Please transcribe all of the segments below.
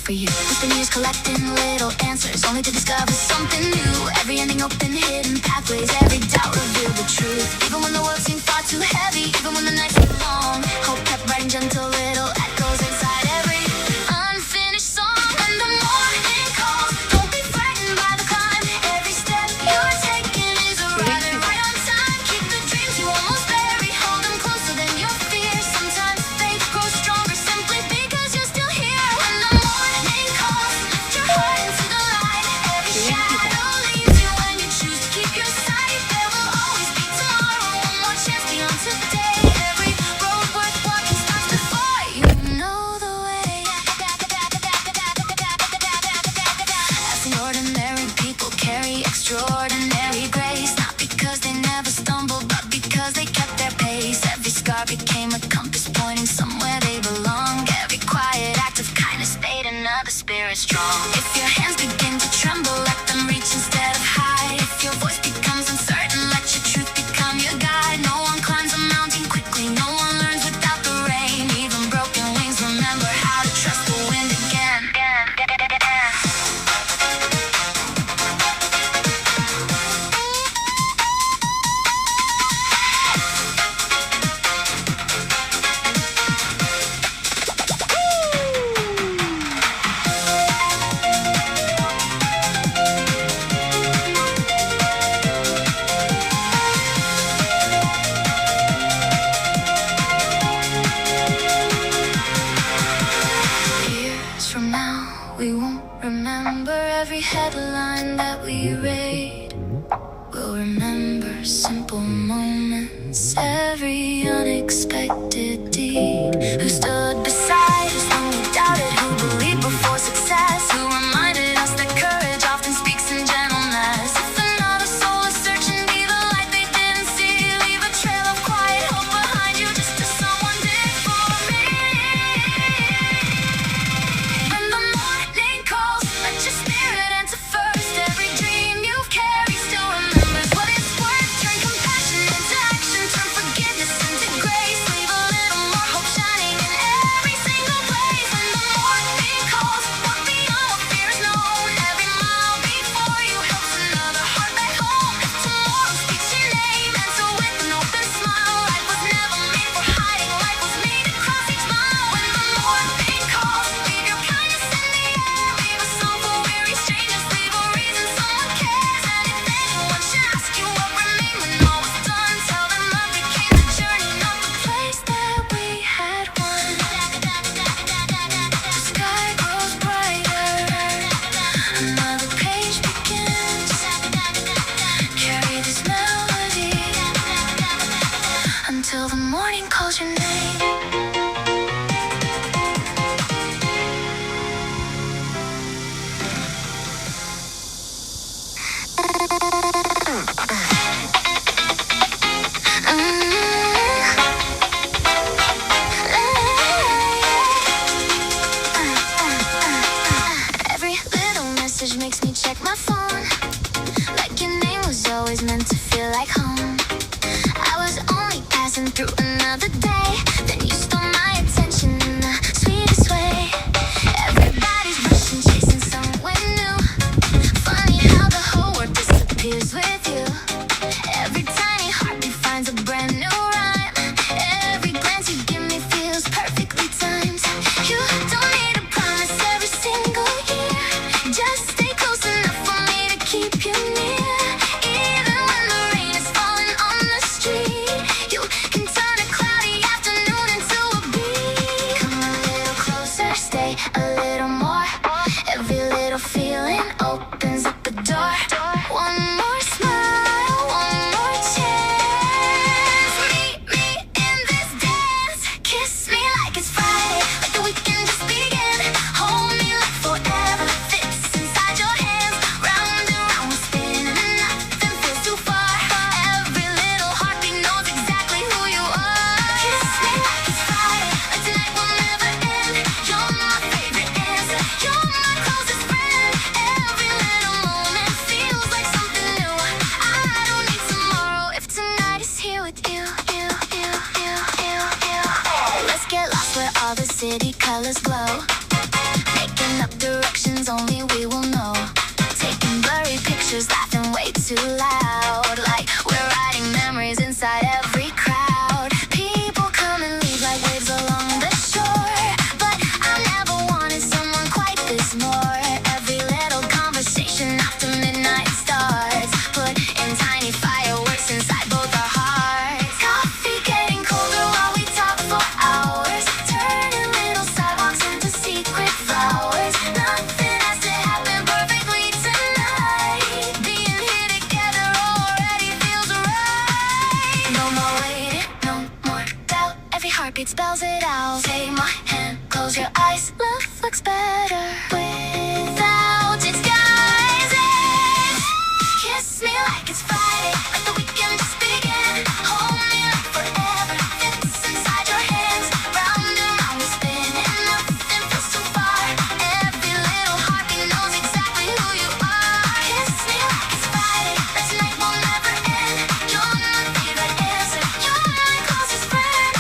for you. We spend years collecting little answers, only to discover something new. Every ending open, hidden pathways, every doubt revealed the truth. Even when the world seemed far too heavy, even when the nights were long, hope kept writing gentle little echoes inside every unfinished song. And the morning calls, don't be frightened by the climb. Every step you're taking is a ride right on time. Keep the dreams you almost bury, hold them closer than your fears. Sometimes faith grows stronger simply because you're still here. When the morning calls, lift your heart into the light. Every shadow leaves you when you choose to keep your sight. There will always be tomorrow, one more chance beyond today. Every road worth walking starts before you know the way. I've seen ordinary people carry extraordinary grace, not because they never stumbled, but because they kept their pace. Every scar became a compass pointing somewhere they belong. Every quiet act of kindness made another spirit strong. If your hands begin to tremble, let them reach instead of hide. If your voice becomes uncertain, let your truth become your guide. No one climbs a mountain quickly, no one learns without the rain. Even broken wings remember how to trust the wind again. Years from now, we won't remember every headline that we read. We'll remember simple moments, every unexpected deed. Who stood beside us when we doubted, who believed before success, who reminded us that courage often speaks in gentleness. If another soul is searching, be the light they didn't see. Leave a trail of quiet hope behind you, just as someone did for me. When the morning calls, let your spirit enter first. Every dream you carry still remembers what it's worth. Turn compassion into action, turn forgiveness into grace. Leave a little more hope shining in spells it out. Take my hand, close your eyes. Love looks better without disguises. Kiss me like it's Friday, like the weekend just began. Hold me like forever fits inside your hands. Round and round we spin and nothing feels too far. Every little heartbeat knows exactly who you are. Kiss me like it's Friday, that tonight will never end. You're my favorite answer, you're my closest friend.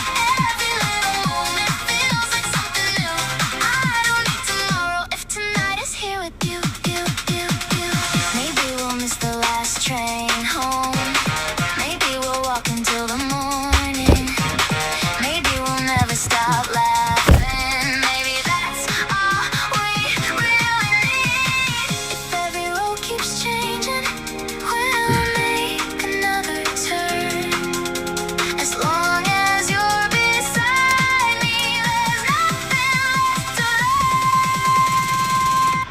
Every little moment feels like something new. I don't need tomorrow if tonight is here with you, you, you, you. Maybe we'll miss the last train home. Maybe we'll walk until the morning. Maybe we'll never stop laughing. Maybe that's all we really need. If every road keeps changing, we'll make another turn. As long as you're beside me, there's nothing left to learn.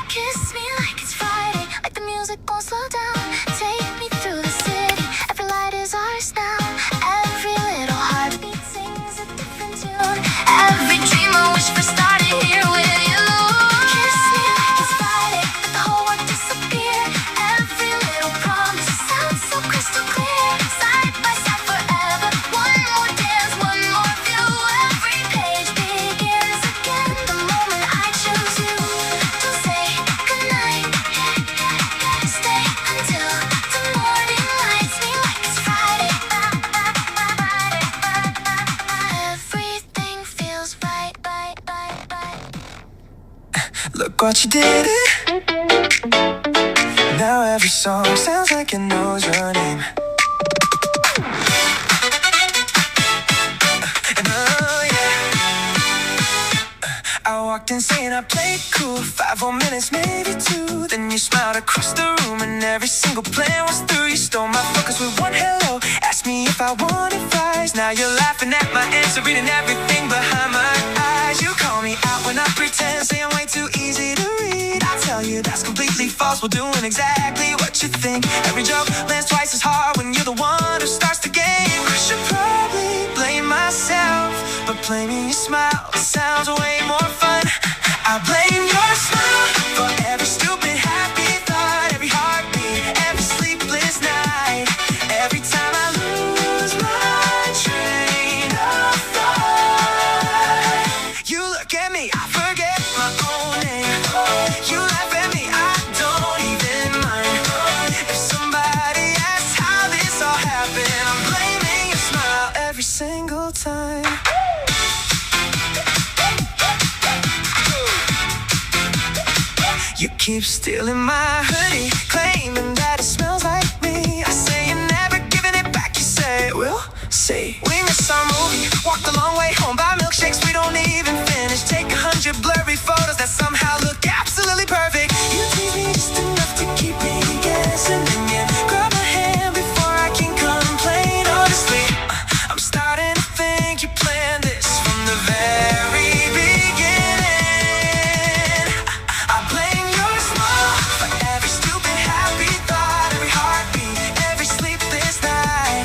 Kiss me like it's Friday, like the music won't slow down. Take me through the city, every light is ours now. Every little heartbeat sings a different tune. Every dream I wish for started here with you. Kiss me like it's Friday, let the whole world disappear. Every little promise sounds so crystal clear. Side by side forever, one more dance, one more view. Every page begins again the moment I choose you. Don't say goodnight, stay until the morning lights me like it's Friday. Everything feels right, right, right, right. Look what you did. Now every song sounds like it knows your name. And oh yeah, I walked in saying I played cool. 5 more minutes, maybe 2. Then you smiled across the room and every single plan was through. You stole my focus with one hello. Asked me if I wanted fries. Now you're laughing at my answer, reading everything behind my eyes. You call me out when I pretend, say I'm way too easy to read. I tell you that's completely false. We're doing exactly what you think. Every joke lands twice as hard when you're the one who starts the game. I should probably blame myself, but blaming your smile sounds way more fun. I blame your smile for every stupid happy thought, every heartbeat, every sleepless night. Every time I lose my train of thought, you look at me, I forget my own name. You laugh at me, I don't even mind. If somebody asks how this all happened, I'm blaming your smile every single time. You keep stealing my hoodie, claiming that it smells like me. I say you're never giving it back, you say, we'll see. We miss our movie, walk the long way home, buy milkshakes we don't even finish. Take 100 blurry photos that somehow look absolutely perfect. You tease me just enough to keep me guessing, and you grab my hand before I can complain. Honestly, I'm starting to think you planned this from the very beginning. I blame your smile for every stupid happy thought, every heartbeat, every sleepless night.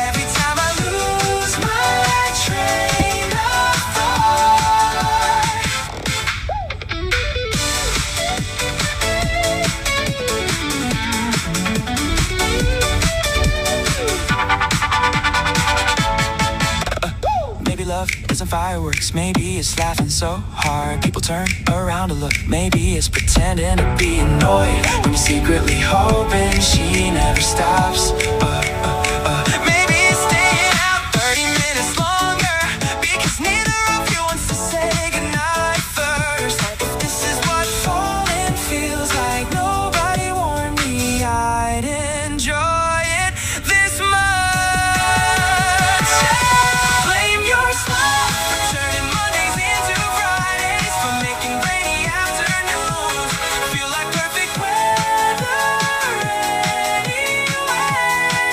Every time I lose my train of thought. Maybe love isn't fireworks, maybe it's laughing so hard people turn around to look. Maybe it's pretending to be annoyed when you're secretly hoping she never stops. Maybe it's staying out 30 minutes longer because neither of you wants to say goodnight first. If this is what falling feels like, nobody warned me I'd enjoy it this much. Blame your smile for turning Mondays into Fridays, for making rainy afternoons feel like perfect weather anyway.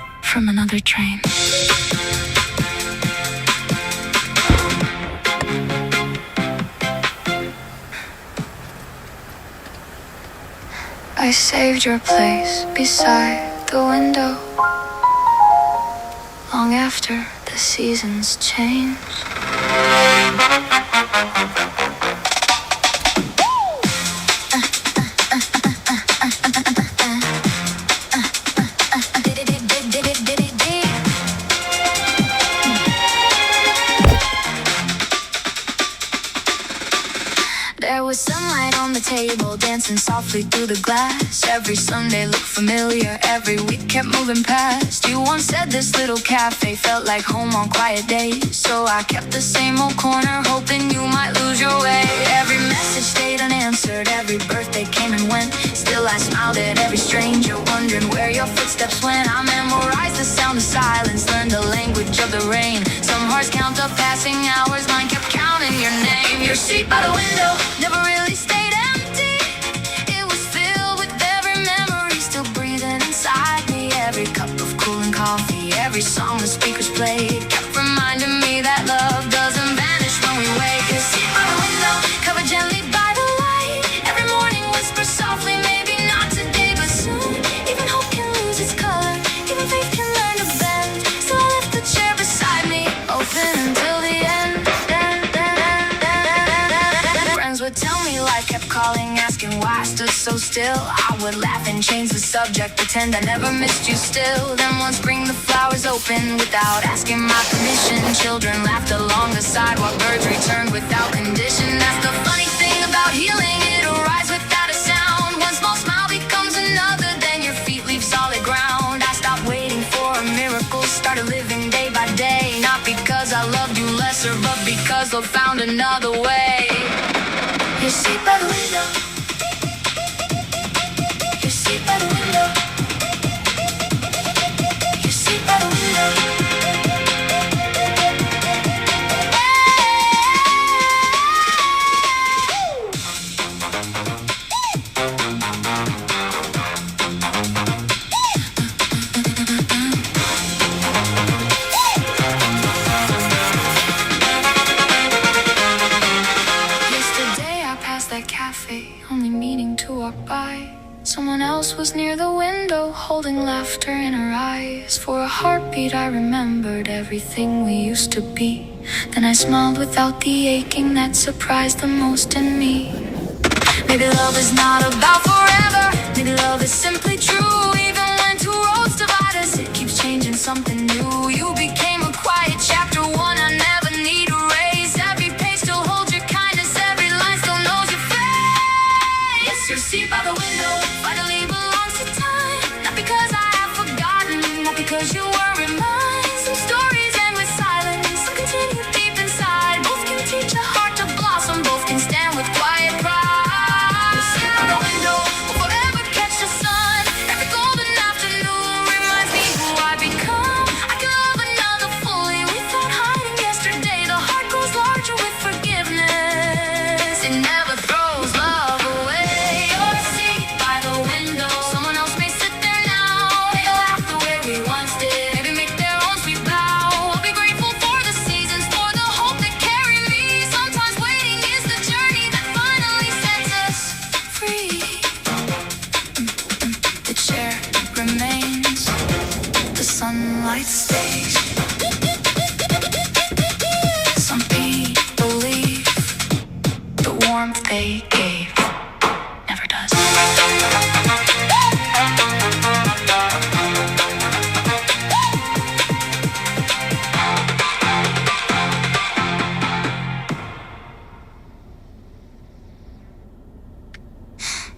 another train. I saved your place beside the window long after the seasons change. There was sunlight on the table, dancing softly through the glass. Every Sunday looked familiar, every week kept moving past. You once said this little cafe felt like home on quiet days, so I kept the same old corner, hoping you might lose your way. Every message stayed unanswered, every birthday came and went. Still I smiled at every stranger, wondering where your footsteps went. I memorized the sound of silence, learned the language of the rain. Some hearts count up passing hours, mine kept counting your name. Your seat by the window never really stayed empty. It was filled with every memory still breathing inside me. Every cup of cooling coffee, every song the speakers played kept reminding me that love doesn't vanish when we wake. Your seat by the window, covered gently by the light. Every morning whisper softly, maybe not today but soon. Even hope can lose its color, even faith can learn to bend. So I left the chair beside me open until the end. Would tell me life kept calling, asking why I stood so still. I would laugh and change the subject, pretend I never missed you still. Then one spring the flowers opened without asking my permission. Children laughed along the sidewalk, birds returned without condition. That's the funny thing about healing, it arrives without a sound. One small smile becomes another, then your feet leave solid ground. I stopped waiting for a miracle, started living day by day. Not because I loved you lesser, but because love found another way. You sit by the window. You sit by the window. You sit by the window. Only meaning to walk by. Someone else was near the window, holding laughter in her eyes. For a heartbeat I remembered everything we used to be. Then I smiled without the aching that surprised the most in me. Maybe love is not about forever, maybe love is simply true. Even when two roads divide us, it keeps changing something new. You became a quiet chapter, one I never need to erase. Every page still holds your kindness, every line still knows your face. Your seat by the window finally belongs to time. Not because I have forgotten, not because you weren't mine. Some stories end with silence, some continue deep inside. Both can teach a heart to blossom, both can stand with quiet pride. Your seat by the window will forever catch the sun. Every golden afternoon reminds me who I become. I can love another fully without hiding yesterday. The heart grows larger with forgiveness. It never throws love away. Sunlight stays. Some people leave. The warmth they gave never does.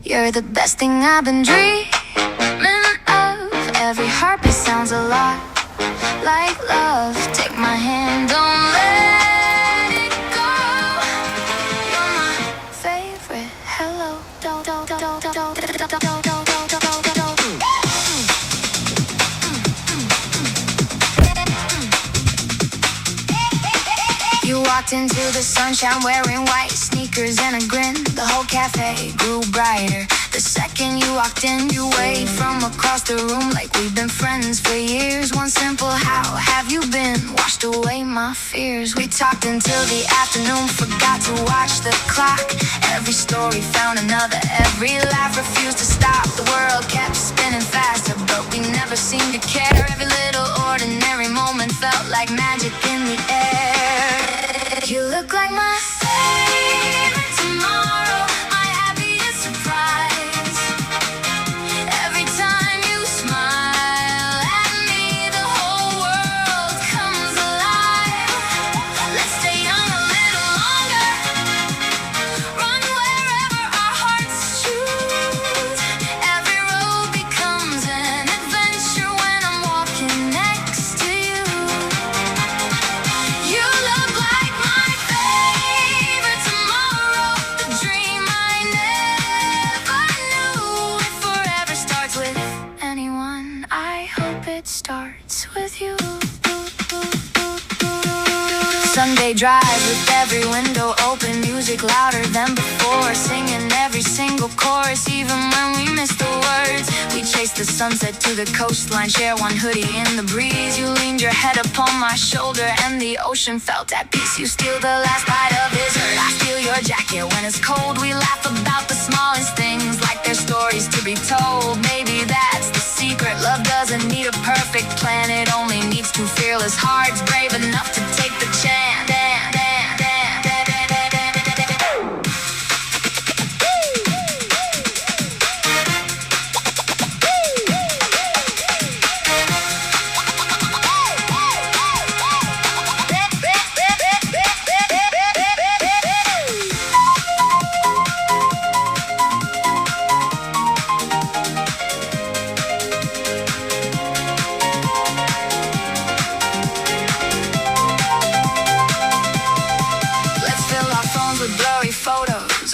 You're the best thing I've been dreaming of. Every heartbeat sounds a lot like love. Take my hand, don't let it go. You're my favorite. Hello. You walked into the sunshine wearing white sneakers and a grin. The whole cafe grew brighter the second you walked in. You waved from across the room like we've been friends for years. One simple "how have you been?" washed away my fears. We talked until the afternoon, forgot to watch the clock. Every story found another, every laugh refused to stop. The world kept spinning faster, but we never seemed to care. Every little ordinary moment felt like magic in the air. You look like my favorite tomorrow, my happiest surprise. Every time you smile at me, the whole world comes alive. Let's stay young a little longer, run wherever our hearts choose. Every road becomes an adventure when I'm walking next to you. You look like my favorite tomorrow, the dream I never knew. If forever starts with anyone, I hope it starts with you. Sunday drive with every window open, music louder than before, singing every single chorus, even when we miss the words. We chased the sunset to the coastline, share one hoodie in the breeze. You leaned your head upon my shoulder and the ocean felt at peace. You steal the last bite of dessert, I steal your jacket when it's cold. We laugh about the smallest things like they're stories to be told. Maybe that's the secret, love doesn't need a perfect plan. It only needs two fearless hearts, brave enough to take the chance.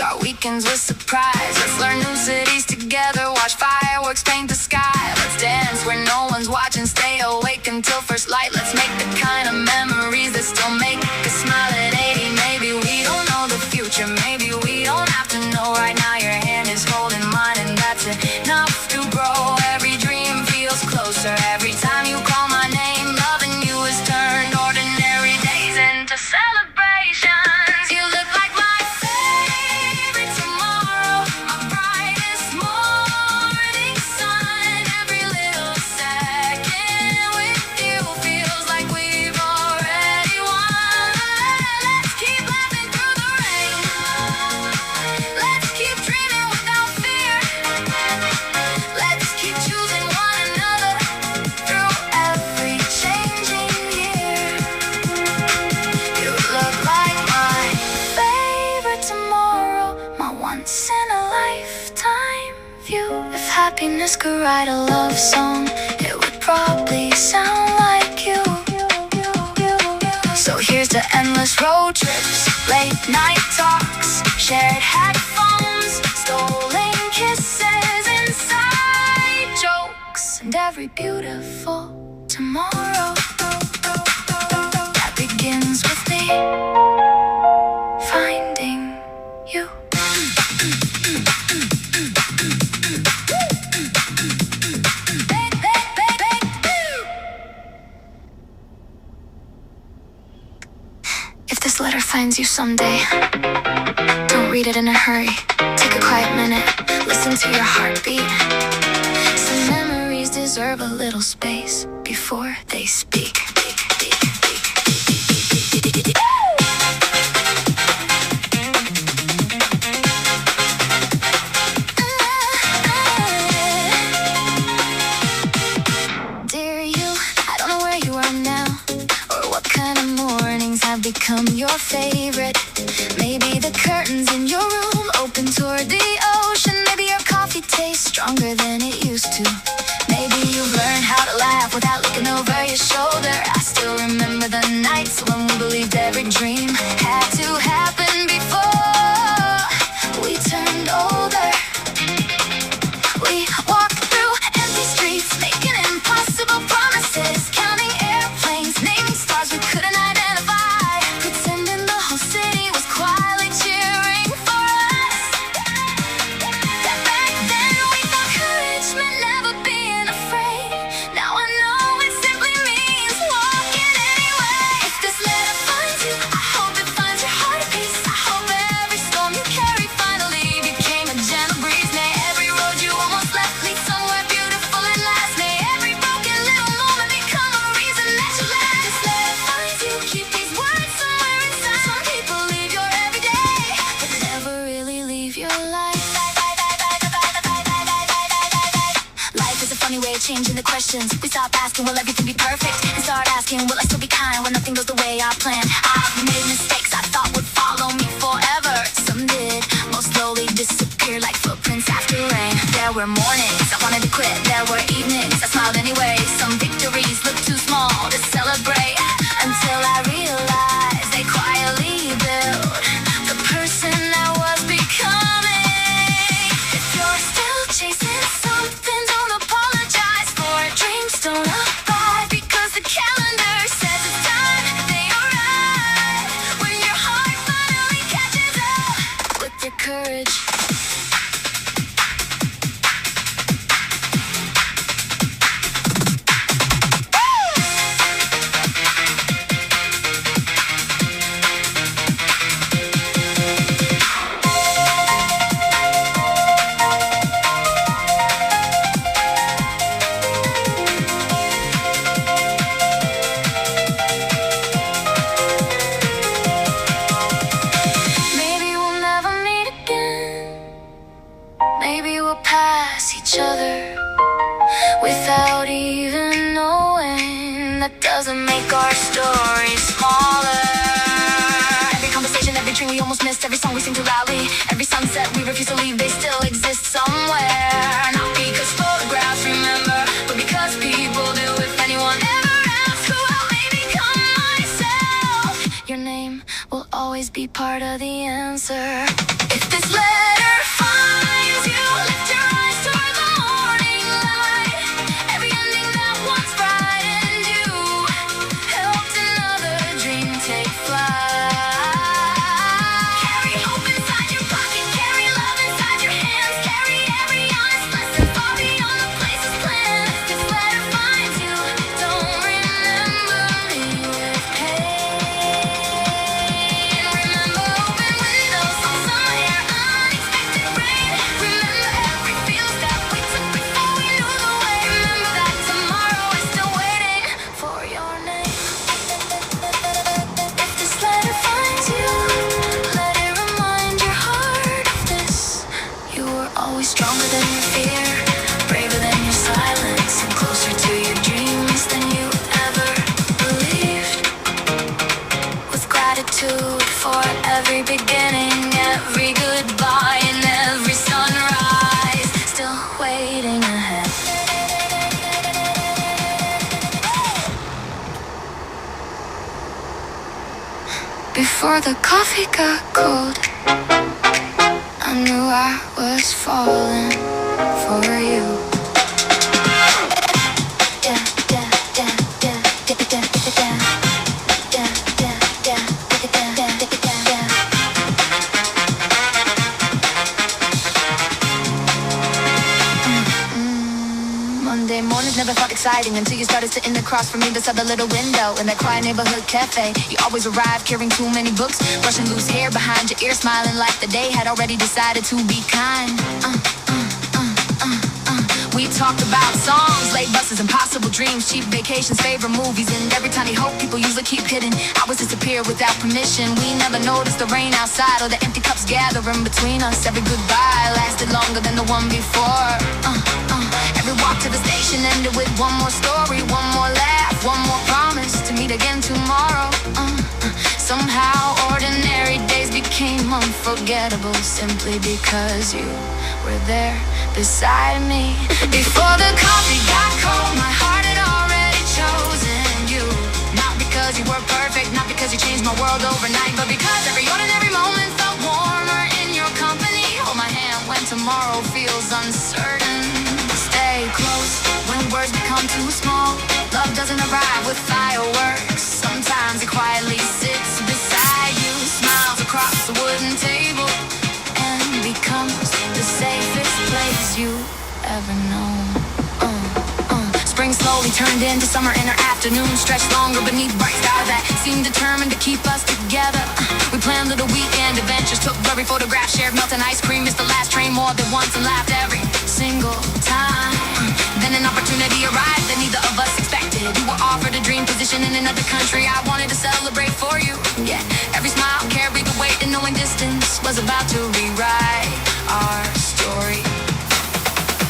Our weekends with surprise. Let's learn new cities together, watch fireworks paint the sky. Let's dance where no one's watching, stay awake until first light. Let's make the kind of memories that still make us smile at 80. Maybe we don't know the future, maybe we don't have to know. Right now your hand is holding mine and that's enough to grow. Every dream feels closer every time you call my name. Loving you has turned ordinary days into celebrations. You look like my happiness could write a love song, it would probably sound like you. So here's to endless road trips, late night talks, shared headphones, stolen kisses, inside jokes, and every beautiful tomorrow that begins with me finding you. If this letter finds you someday, don't read it in a hurry. Take a quiet minute, listen to your heartbeat. Some memories deserve a little space before they speak. Dear you, I don't know where you are now, or what kind of mornings have become your favorite. Maybe the curtains in your room open toward the ocean. Maybe your coffee tastes stronger than it used to. Maybe you've learned how to laugh without looking over your shoulder. I still remember the nights when we believed every dream had to happen before we turned older. We walked through empty streets, making impossible promises, counting airplanes, naming stars we couldn't identify, pretending the questions. We stop asking, will everything be perfect? And start asking, will I still be kind when nothing goes the way I planned? I've made mistakes I thought would follow me forever. Some did, most slowly disappear like footprints after rain. There were mornings I wanted to quit. There were evenings I smiled anyway. Some victories looked too small to celebrate, until I realized they quietly built the person I was becoming. If you're still chasing something, don't apologize for it. Dreams don't abide because the calendar says it's time. They arrive when your heart finally catches up with your courage. Maybe we'll pass each other without even knowing. That doesn't make our story smaller. Every conversation, every dream we almost missed, every song we sing too loudly, every sunset we refuse to leave, they still exist somewhere. Not because photographs remember, but because people do. If anyone ever asks who helped me become myself, your name will always be part of the answer. If this letter finds you, lift your eyes toward the morning light. Every ending that once frightened you helped another dream take flight. Carry hope inside your pocket, carry love inside your hands, carry every honest lesson far beyond the places planned. If this letter finds you, don't remember me with pain. Remember open windows, some air, unexpected rain. Remember every field step we took before we knew the way. Remember that tomorrow is still waiting for your name. If this letter finds you, let it remind your heart of this. You were always stronger than your fear, braver than your silence, and closer to your dreams than you ever believed. With gratitude for every beginning, every goodbye, and every sunrise, still waiting ahead. Before the coffee got cold, I knew I was falling for you. Yeah, yeah, yeah, yeah, yeah, yeah, yeah, yeah, yeah, yeah, yeah, yeah. Monday mornings never felt exciting until you started sitting across from me beside the little window in that quiet neighborhood cafe. You always arrived carrying too many books, brushing loose hair behind your ear, smiling like the day had already decided to be kind. We talked about songs, late buses, impossible dreams, cheap vacations, favorite movies, and every tiny hope people usually keep hidden. Hours disappear without permission. We never noticed the rain outside or the empty cups gathering between us. Every goodbye lasted longer than the one before. Every walk to the station ended with one more story, one more laugh, one more promise to meet again tomorrow. Somehow ordinary days became unforgettable simply because you were there beside me. Before the coffee got cold, my heart had already chosen you. Not because you were perfect, not because you changed my world overnight, but because every ordinary moment felt warmer in your company. Hold my hand when tomorrow feels uncertain. Stay close when words become too small. Love doesn't arrive with fireworks. Sometimes it quietly sits beside you, smiles across the wooden table, and becomes the safest place you ever known. Spring slowly turned into summer in our afternoon, stretched longer beneath bright stars that seemed determined to keep us together. We planned little weekend adventures, took blurry photographs, shared melting ice cream, missed the last train more than once, and laughed every single time. Then an opportunity arrived that neither of us expected. You were offered a dream position in another country. I wanted to celebrate for you. Yeah, every smile carried the weight, and knowing distance was about to rewrite our story.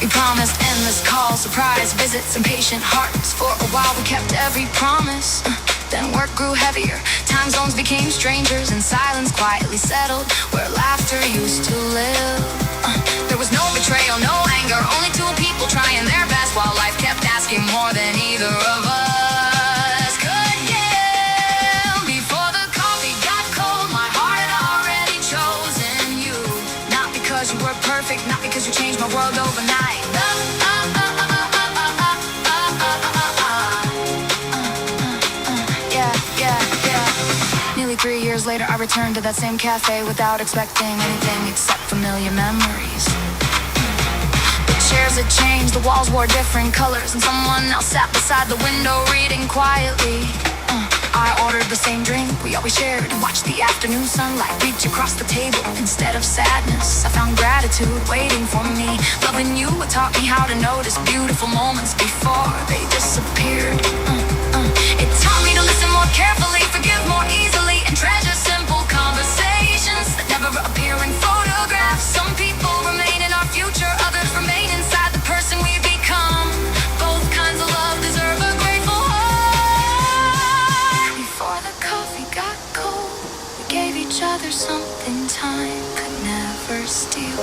We promised endless calls, surprise visits and patient hearts. For a while we kept every promise. Then work grew heavier, time zones became strangers, and silence quietly settled where laughter used to live. There was no betrayal, no anger, only two people trying their best while life kept asking more than either of us could give. Before the coffee got cold, my heart had already chosen you. Not because you were perfect, not because you changed my world overnight. Nearly 3 years later, I returned to that same cafe without expecting anything except familiar memories. The chairs had changed, the walls wore different colors, and someone else sat beside the window reading quietly. I ordered the same drink we always shared and watched the afternoon sunlight reach across the table. Instead of sadness, I found gratitude waiting for me. Loving you had taught me how to notice beautiful moments before they disappeared. It taught me to listen more carefully, forgive more easily, and treasure simple conversations that never appear in photographs. Some people remain in our future, others remain inside the person we become. Both kinds of love deserve a grateful heart. Before the coffee got cold, we gave each other something time could never steal.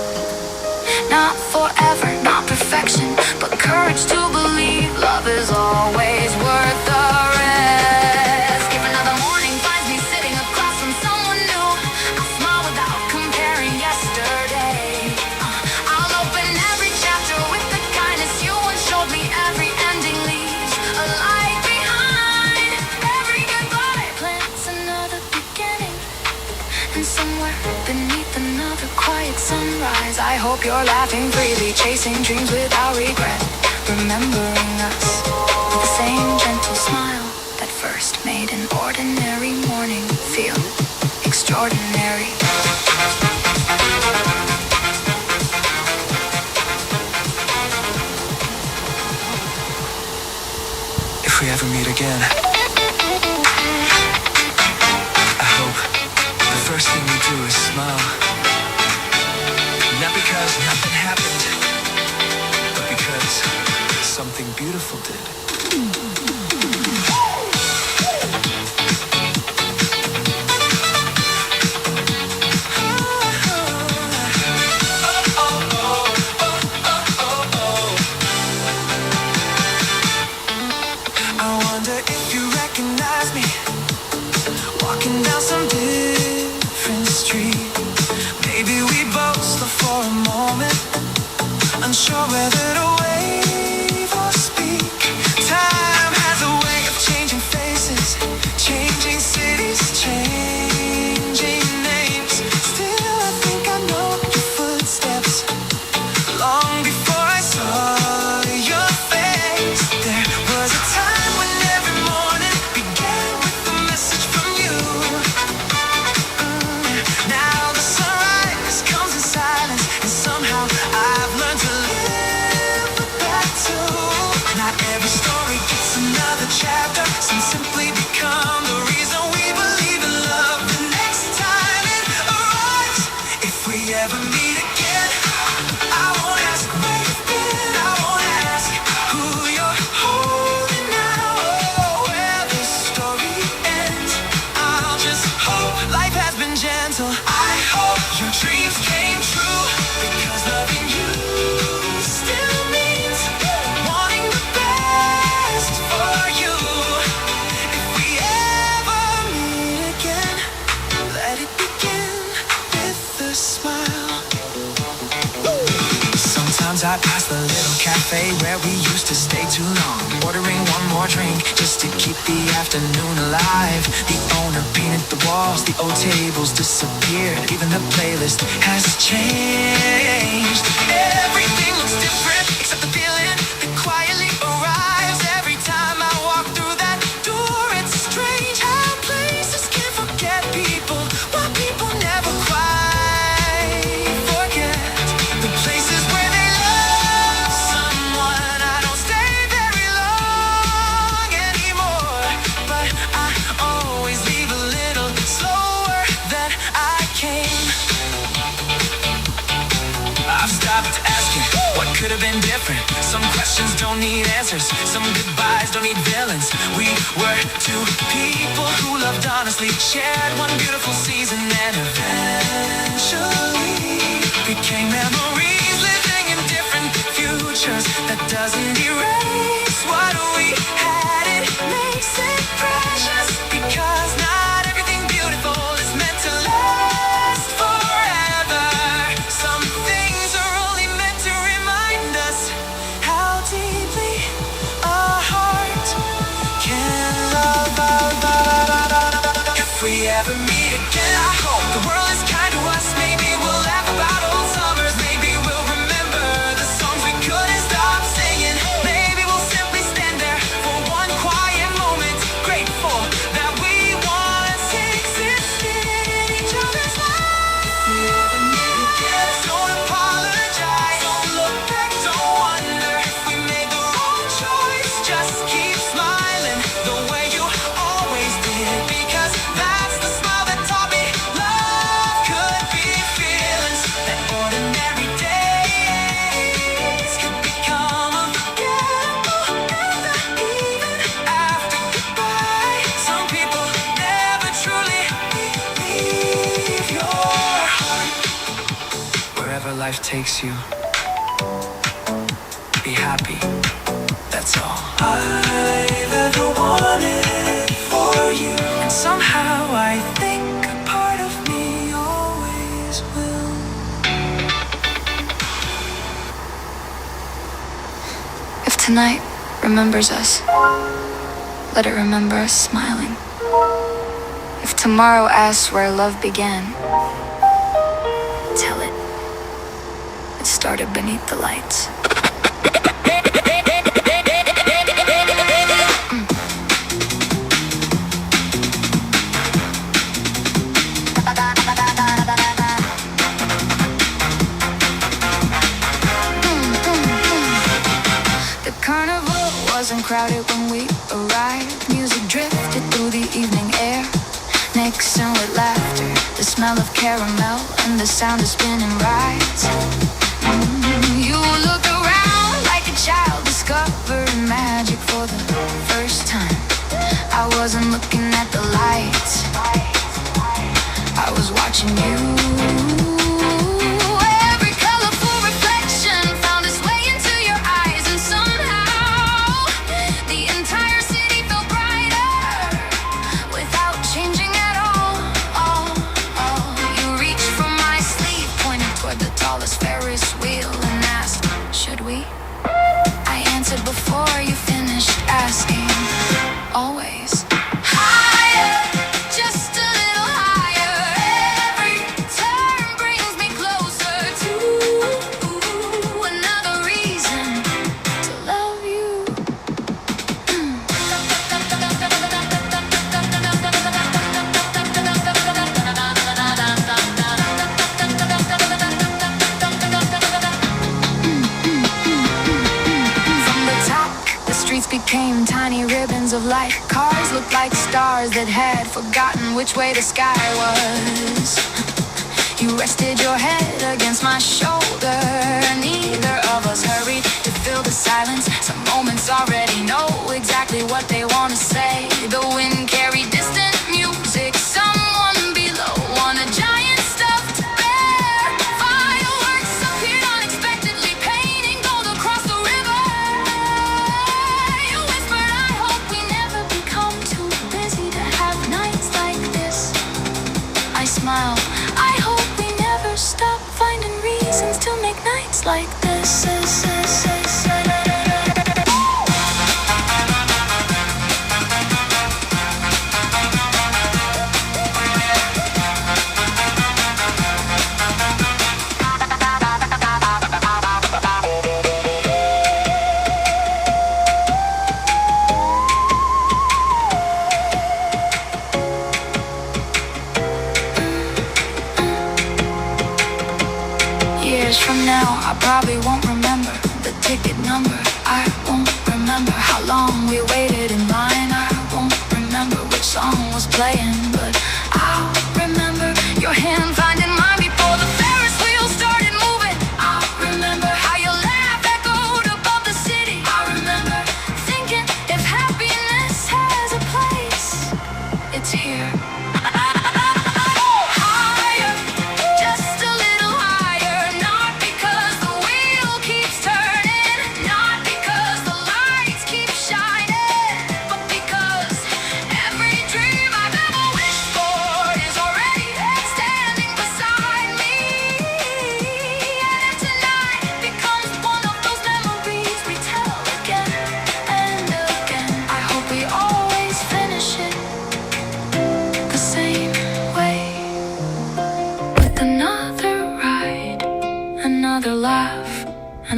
Not forever, not perfection, but courage to believe love is always worth the risk. If another morning finds me sitting across from someone new, I'll smile without comparing yesterday. I'll open every chapter with the kindness you once showed me. Every ending leaves a light behind. Every goodbye plants another beginning, and somewhere beneath another quiet sunrise, I hope you're laughing freely, chasing dreams without regret, remembering us with the same gentle smile that first made an ordinary morning feel extraordinary. If we ever meet again, I hope the first thing we do is smile. Not because nothing happened, but because something beautiful did. I wonder if you recognize me, walking down some different street. Maybe we both slow for a moment, unsure whether to wave or speak. Time has a way of changing faces, changing cities, changing names. Still, I think I know your footsteps long before I saw your face. There was a time when every morning began with a message from you. Now the sunrise comes in silence, and somehow I've learned to live with that too. Not every story gets another chapter. Some simply become the reason we believe in love the next time it arrives. If we ever meet again, I won't ask where you've been, I won't ask who you're holding now, or where this story ends. I'll just hope life has been gentle. I hope your dreams came true, because loving you still means wanting the best for you. If we ever meet again, let it begin with a smile. Sometimes I pass the little cafe where we used to stay too long, ordering one more drink just to keep the afternoon alive. The owner painted the walls, the old tables disappeared, even the playlist has changed. Everything looks different except the feeling that quietly arrives every time I walk through that door. It's strange how places can forget people, while people never quite forget the places where they love someone. I don't stay very long anymore, but I always leave a little slower than I came. I've stopped asking could have been different. Some questions don't need answers. Some goodbyes don't need villains. We were two people who loved honestly, shared one beautiful season, and eventually became memories, living in different futures. That doesn't erase what we had. It makes it precious, because not everything beautiful is meant to last forever. Some things are only meant to remind us how deeply a heart can love. If we ever meet again, I hope the world is kind to us. Maybe we'll laugh about old summers. Maybe we'll remember the songs we couldn't stop singing. Maybe we'll simply stand there for one quiet moment, grateful that we once existed in each other's lives. If we ever meet again, don't apologize, don't look back, don't wonder if we made the wrong choice. Just keep smiling the way you always did, because that's the smile that taught me love could be feelings. That ordinary days could become unforgettable, and that even after goodbye, some people never truly leave your heart. Wherever life takes you, be happy, that's all I've ever wanted for you. And somehow I think a part of me always will. If tonight remembers us, let it remember us smiling. If tomorrow asks where love began, tell it started beneath the lights. The carnival wasn't crowded when we arrived. Music drifted through the evening air, mixing with laughter, the smell of caramel and the sound of spinning rides. You look around like a child discovering magic for the first time. I wasn't looking at the lights, I was watching you. Every colorful reflection found its way into your eyes, and somehow the entire city felt brighter without changing at all. You reached for my sleeve, pointed toward the tallest Ferris wheel, and asked, should we? I answered before you finished asking. Always higher, just a little higher. Every turn brings me closer to another reason to love you. From the top, the streets became tiny ribbons of light. Cars looked like stars that had forgotten which way the sky was. You rested your head against my shoulder. Neither of us hurried to fill the silence. Some moments already know exactly what they want to say. The wind carried distant music. Someone below on a giant stuffed bear. Fireworks appeared unexpectedly, painting gold across the river. You whispered, I hope we never become too busy to have nights like this. I smiled, I hope we never stop finding reasons to make nights like this. Years from now, I probably won't remember the ticket number. I won't remember how long we waited in line. I won't remember which song was playing, but I'll remember your hand finding mine before the Ferris wheel started moving. I'll remember how your laugh echoed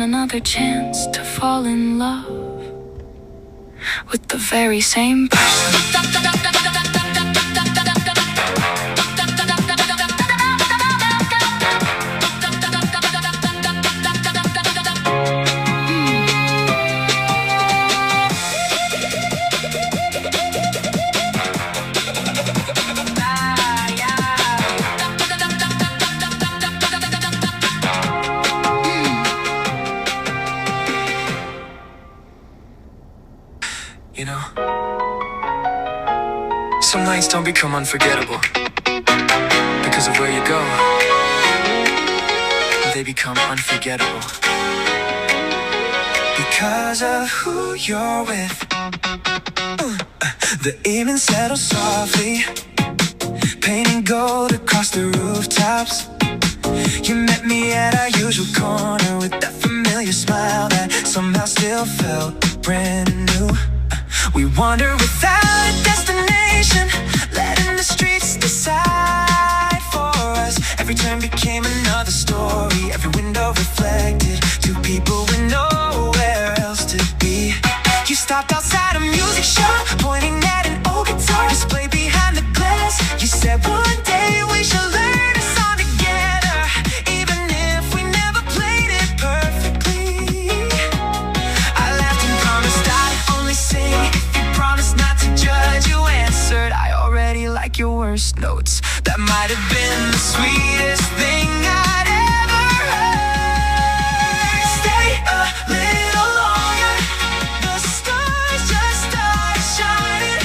and another chance to fall in love with the very same person. You know, some nights don't become unforgettable because of where you go. They become unforgettable because of who you're with. The evening settles softly, painting gold across the rooftops. You met me at our usual corner with that familiar smile that somehow still felt brand new. We wander without a destination, letting the streets decide for us. Every turn became another story, every window reflected two people with nowhere else to be. You stopped outside a music show, pointing at an old guitar display behind the glass. You said one day we should learn a song together, even if we never played it perfectly. I laughed and promised I'd only sing if you promised not to judge. You answered, I already like your worst notes. That might have been the sweetest thing I'd ever heard. Stay a little longer, the stars just started shining,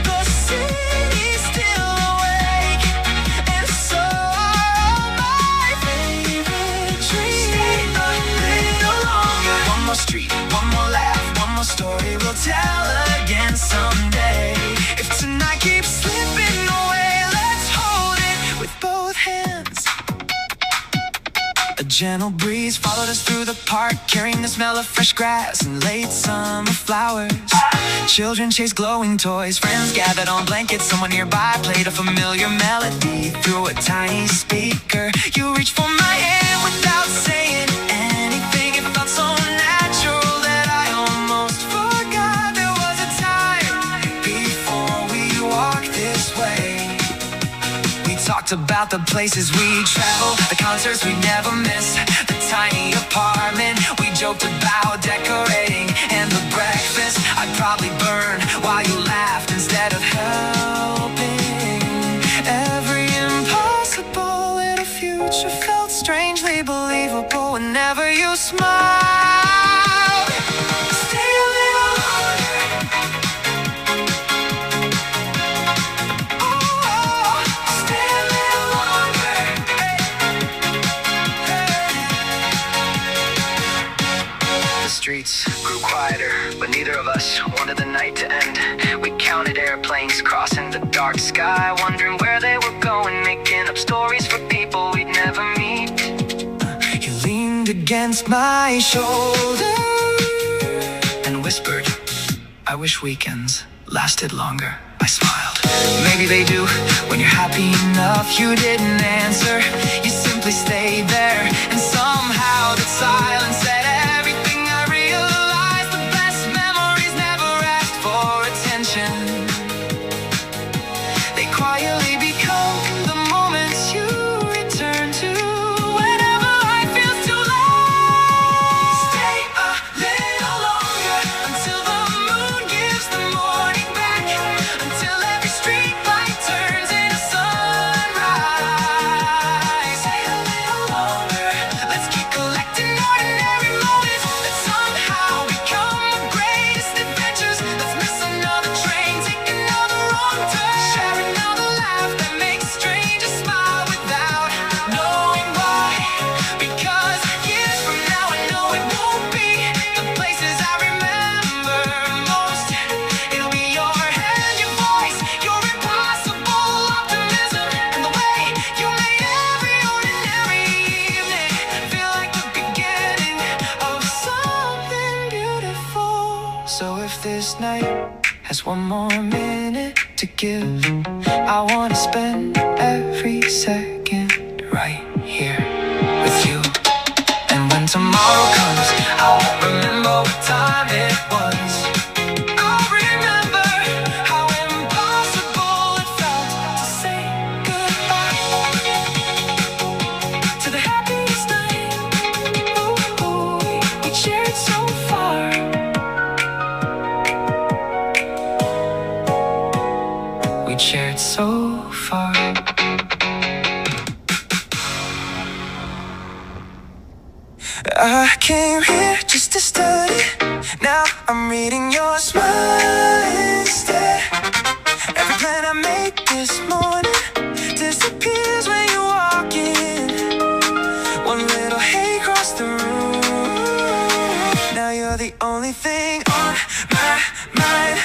the city's still awake, and so are my favorite dreams. Stay a little longer. One more street, one more laugh, one more story we'll tell again someday. If tonight keeps slipping away, let's hold it with both hands. A gentle breeze followed us through the park, carrying the smell of fresh grass and late summer flowers. Children chased glowing toys, friends gathered on blankets. Someone nearby played a familiar melody through a tiny speaker. You reached for my hand without saying anything. It felt so natural that I almost forgot there was a time before we walked this way. We talked about the places we travel, the concerts we never miss, the tiny apartment we joked about decorating, and the breakfast I'd probably burn while you laughed instead of helping. Every impossible little future felt strangely believable whenever you smiled. Stay a little longer. Oh, stay a little longer. The streets grew quieter, but neither of us wanted the night to end. We counted airplanes crossing the dark sky, wondering where they were going, making up stories for people we'd never meet. You leaned against my shoulder and whispered, I wish weekends lasted longer. I smiled. Maybe they do when you're happy enough. You didn't answer, you simply stayed there, and somehow that silence said everything. I realized the best memories never asked for attention. They quietly become the moments you return to whenever life feels too long. Stay a little longer until the moon gives the morning back, until every street light turns into sunrise. Stay a little longer. Let's keep collecting ordinary moments that somehow become the greatest adventures. Let's miss another train, take another wrong turn, share another laugh that makes strangers smile without knowing why. Because years from now I know it won't be the places I remember most. It'll be your hand, your voice, your impossible optimism, and the way you made every ordinary evening feel like the beginning of something beautiful. So if this night has one more minute to give, I wanna spend every second right here with you. And when tomorrow comes, we'd shared so far. I came here just to study. Now I'm reading your smile instead. Every plan I make this morning disappears when you walk in. One little hate across the room. Now you're the only thing on my mind.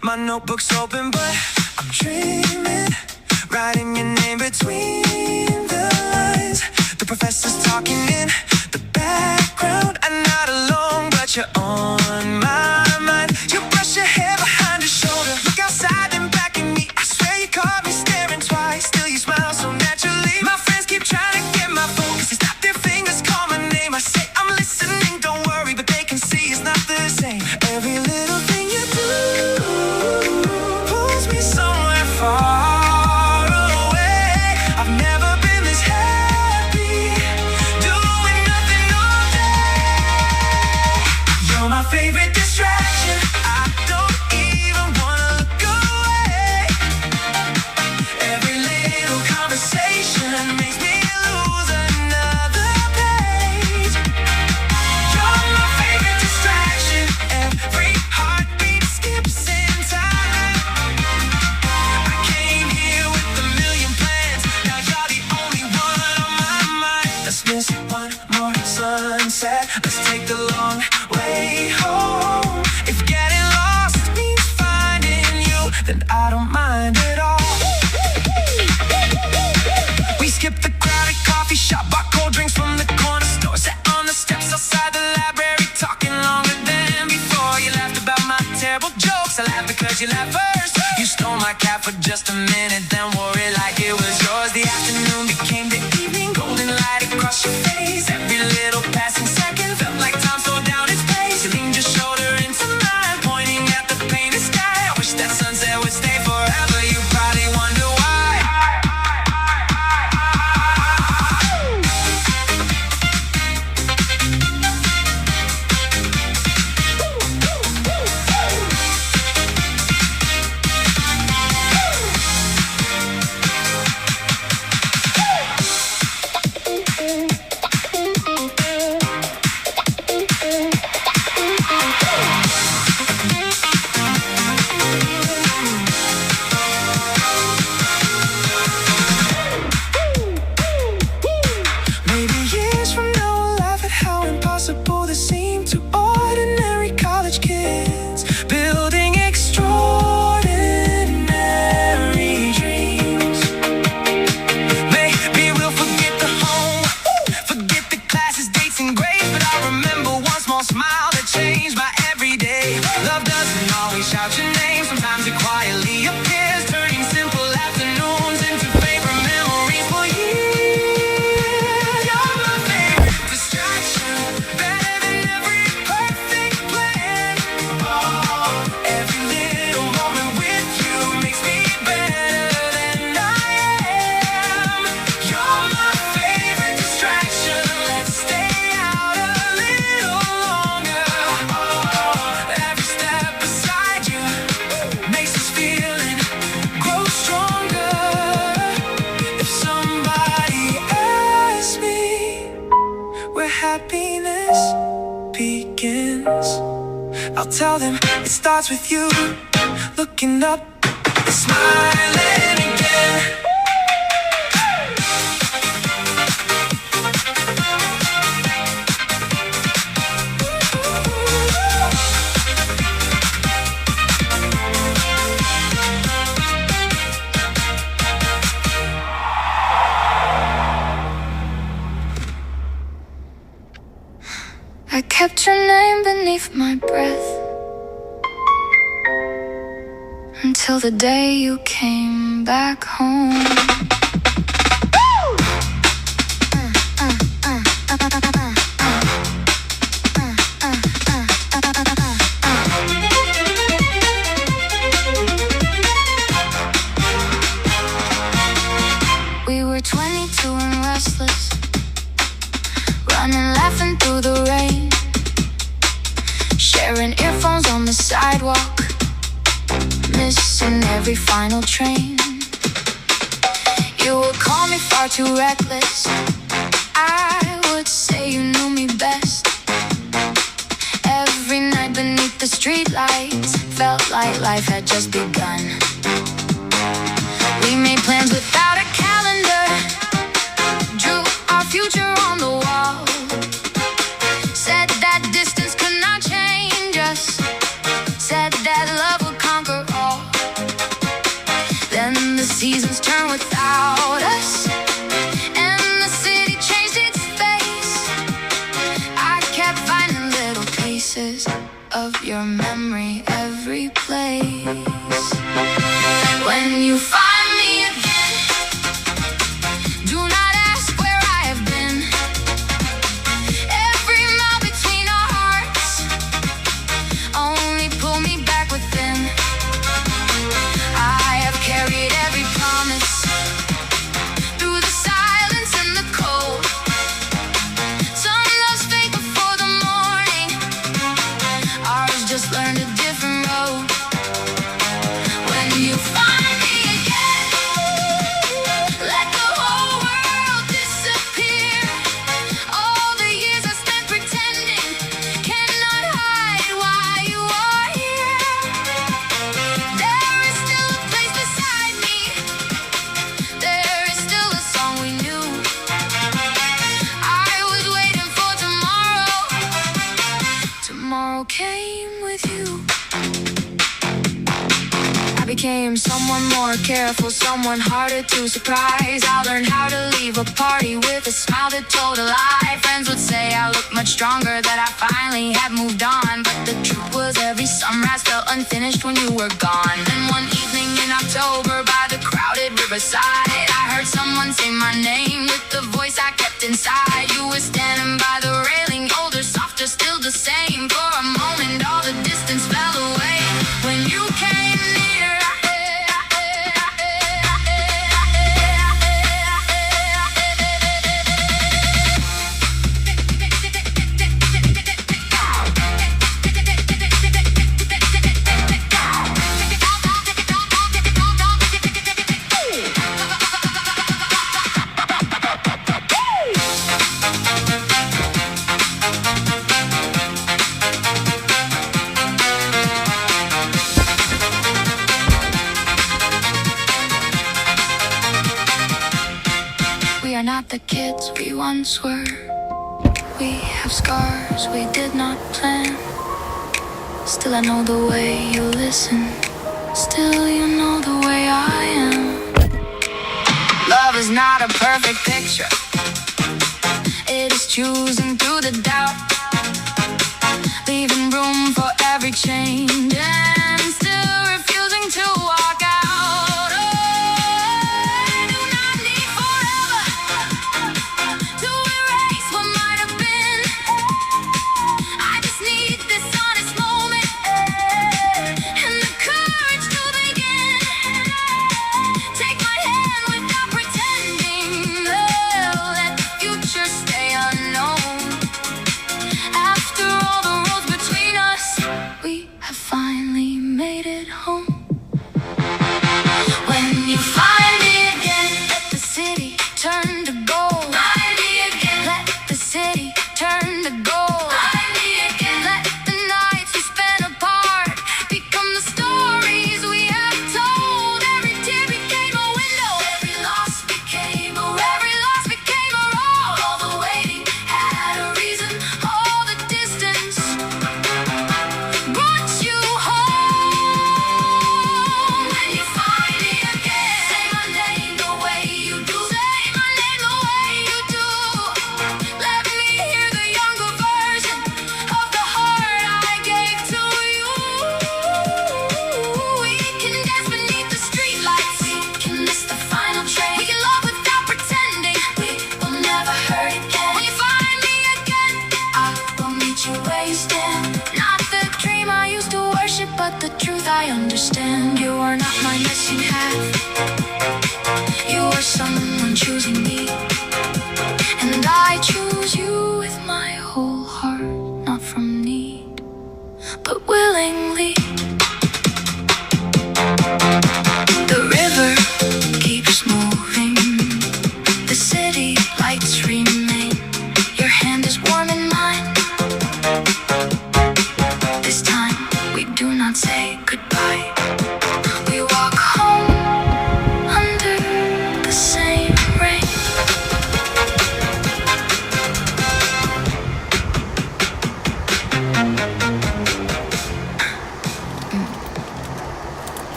My notebook's open, but I'm dreaming, writing your name between the lines. The professor's talking in the background. I'm not alone, but you're on my mind. You brush your hair behind your shoulder, look outside and back at me. I swear you caught me staring twice, still you smile so naturally. My friends keep trying to get my focus, they snap their fingers, call my name. I say I'm listening, don't worry, but they can see it's not the same. Every little thing you do pulls me somewhere far away. I've never been this happy, doing nothing all day. You're my favorite distraction, I don't even wanna look away. Every little conversation makes me lose another page. You're my favorite distraction, every heartbeat skips in time. I came here with a million plans, now you're the only one on my mind. Let's miss one more sunset, let's take the long way home. If getting lost means finding you, then I don't mind at all. We skipped the crowded coffee shop, bought cold drinks from the corner store, sat on the steps outside the library, talking longer than before. You laughed about my terrible jokes, I laughed because you laughed first. You stole my cat for just a minute, then wore it like it was yours. The afternoon became the evening, golden light across your face. Every little passing second felt like time slowed down its pace. You leaned your shoulder into mine, pointing at the painted sky. I wish that sunset would stay forever, you probably wonder why. Maybe years from now we'll laugh at how impossible this seemed to ordinary college kids, building extraordinary dreams. Maybe we'll forget the home, forget the classes, dates, and grades, but I remember one small smile that changed my everyday. Love doesn't always shout your name, sometimes it quietly appears, turning simple afternoons into favorite memories for years. You're my favorite distraction, better than every perfect plan. Oh, every little moment with you makes me better than I am. You're my favorite distraction, let's stay out a little longer. Oh, every step beside you makes this feeling grow stronger. If somebody asks me where happiness begins, I'll tell them it starts with you looking up and smiling again. I kept your name beneath my breath until the day you came back home. every final train. You would call me far too reckless. I would say you knew me best. Every night beneath the streetlights felt like life had just begun. We made plans without a calendar, drew our future on the wall, said that distance could not change us, said that love would conquer all. Then the seasons turned without us, and the city changed its face. I kept finding little pieces of your memory every place. When you find me again, do not ask where I have been. Every mile between our hearts only pull me back within. I have carried every promise through the silence and the cold. Some love's fake before the morning, ours just learned a different road. When you find me again, let the whole world disappear. All the years I spent pretending cannot hide why you are here. There is still a place beside me, there is still a song we knew. I was waiting for tomorrow, tomorrow came with you. I became someone more careful, someone harder to surprise. I learned how to leave a party with a smile that told a lie. Friends would say I looked much stronger, that I finally had moved on. But the truth was every sunrise felt unfinished when you were gone. Then one evening in October by the crowded riverside, I heard someone say my name with the voice I kept inside. You were standing by the railing, older, softer, still the same. For a moment all the distance fell away when you came near. We are not the kids we once were. We have scars we did not plan. Still I know the way you listen. Still you know the way I am. Love is not a perfect picture. It is choosing through the doubt, leaving room for every change, and still refusing to walk out. Oh, I do not need forever to erase what might have been. I just need this honest moment and the courage to begin. Take my hand without pretending. Oh, let the future stay unknown. After all the roads between us, we have finally made it home.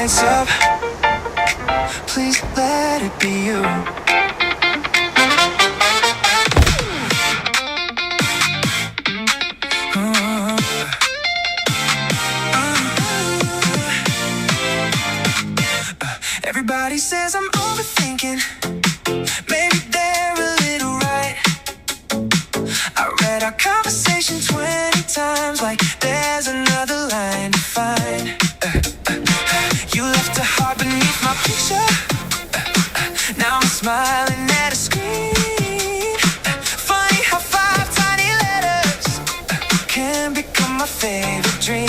lights up. Please let it be you. Everybody says I'm overthinking. Maybe they're a little right. I read our conversation 20 times, like there's another line to find. You left a heart beneath my picture. Now I'm smiling at a screen. Funny how 5 tiny letters can become my favorite dream.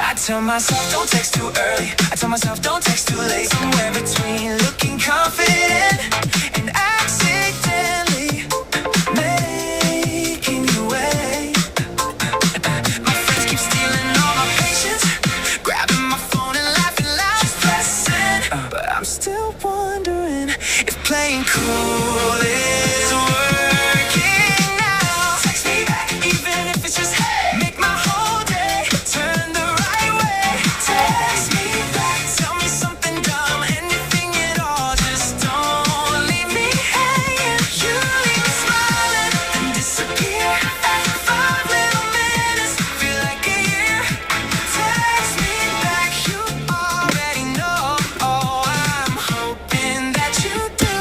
I tell myself don't text too early. I tell myself don't text too late. Somewhere between looking confident and accidentally making you wait. My friends keep stealing all my patience, grabbing my phone and laughing loud, just pressing. But I'm still wondering if playing cool is working now. Text me back, even if it's just hey. Make my whole day turn the right way. Text me back, tell me something dumb, anything at all. Just don't leave me hanging. You leave me smiling and disappear. After 5 little minutes, feel like a year. Text me back, you already know. Oh, I'm hoping that you do.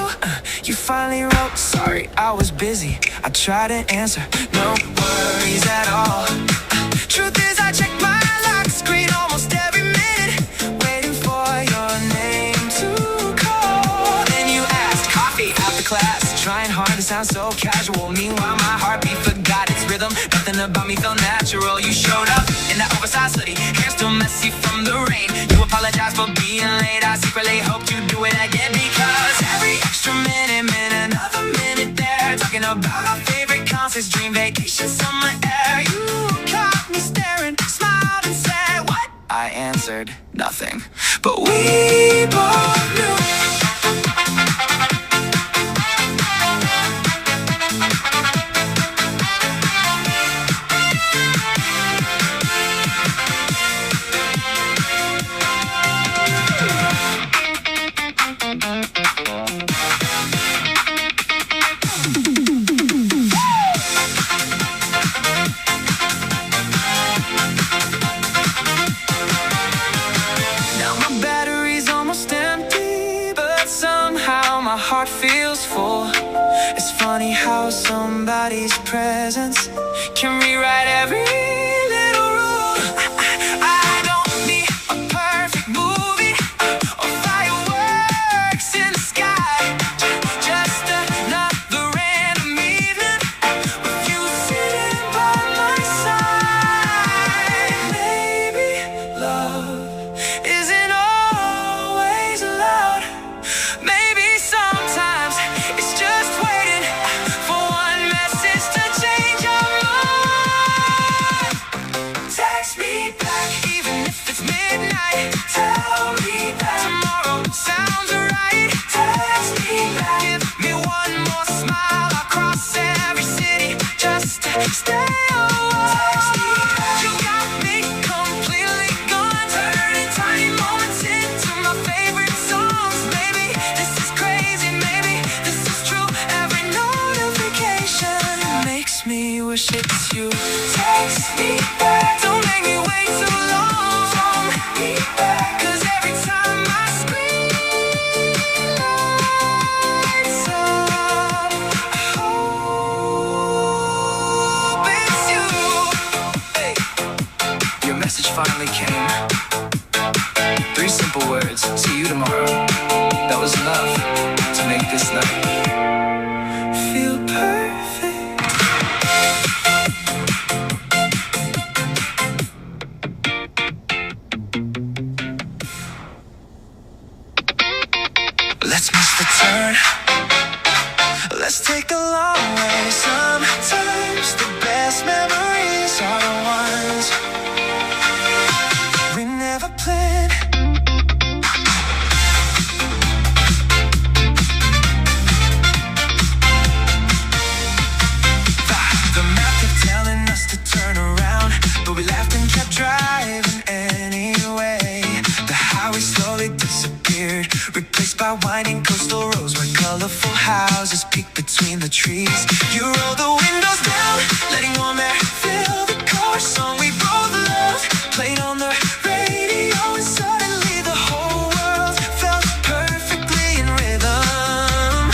You finally wrote, sorry, I was busy. I tried to answer, no worries at all. Truth is, I check my lock screen almost every minute, waiting for your name to call. Then you asked, coffee after class, trying hard to sound so casual. Meanwhile, my heartbeat forgot its rhythm. Nothing about me felt natural. You showed up in that oversized hoodie, hair still messy from the rain. You apologized for being late. I secretly hoped you'd do it again, because every extra minute meant another minute there. Talking about our favorite concerts, dream vacation, summer air. You caught me staring, smiled and said, what? I answered, nothing. But we both knew. Now my battery's almost empty, but somehow my heart feels full. It's funny how somebody's presence can rewrite every little rule. I don't need a perfect movie or fireworks in the sky. Just another random evening with you sitting by my side. Maybe love isn't always loud. Maybe sometimes it's just waiting for one message to change your mind. Text me back, even if it's midnight. Tell me that tomorrow sounds right. Text me back, give me one more smile. I'll cross every city just to stay away. Text me back, you got me completely gone, turning tiny moments into my favorite songs. Maybe this is crazy, maybe this is true. Every notification makes me wish it's you. Text me back, don't make me wait too long. Don't make me back, 'cause every time my screen lights up, I hope it's you. Hey, your message finally came. 3 simple words, see you tomorrow. That was enough to make this night feel perfect. Let's miss the turn. Let's take a long way. Sometimes the best memories are the ones we never planned. The map kept telling us to turn around, but we laughed and kept driving anyway. by winding coastal roads where colorful houses peek between the trees. You roll the windows down, letting warm air fill the car. Song we both loved played on the radio, and suddenly the whole world felt perfectly in rhythm.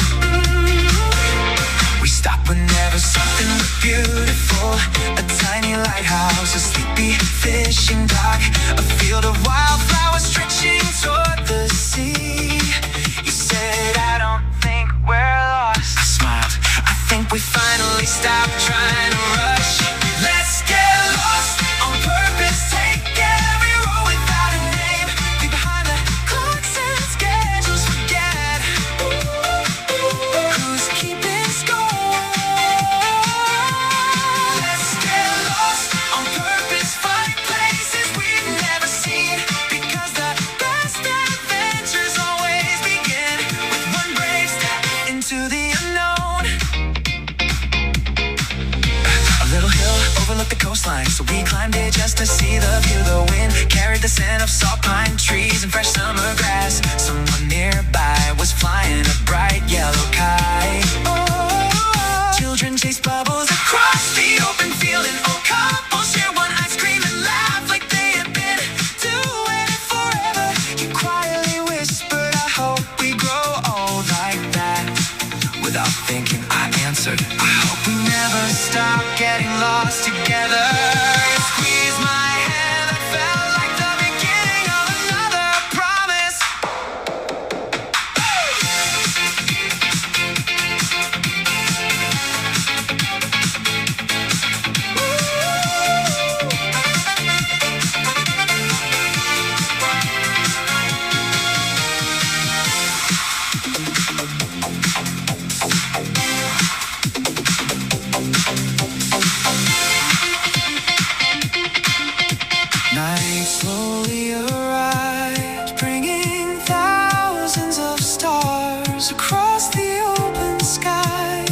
We stopped whenever something looked beautiful. A tiny lighthouse, a sleepy fishing dock, a field of wildflowers stretching toward the sea. You said, I don't think we're lost. I smiled, I think we finally stopped trying to rush. Let's get lost on purpose, take every road without a name. Leave behind the clocks and schedules, forget who's keeping score. Let's get lost on purpose, find places we've never seen, because the best adventures always begin with one brave step into the unknown. A little hill overlooked the coastline, so we climbed it just to see the view. The wind carried the scent of salt pine trees and fresh summer grass. Someone nearby was flying a bright yellow kite. Oh, children chased bubbles across the open field, and old couples shared one ice cream and laughed like they had been doing it forever. You quietly whispered, I hope we grow old like that. Without thinking, I answered, I hope we never stop getting lost together. You squeezed my hand, that felt like the beginning of another promise. Night slowly arrived, bringing thousands of stars across the open sky.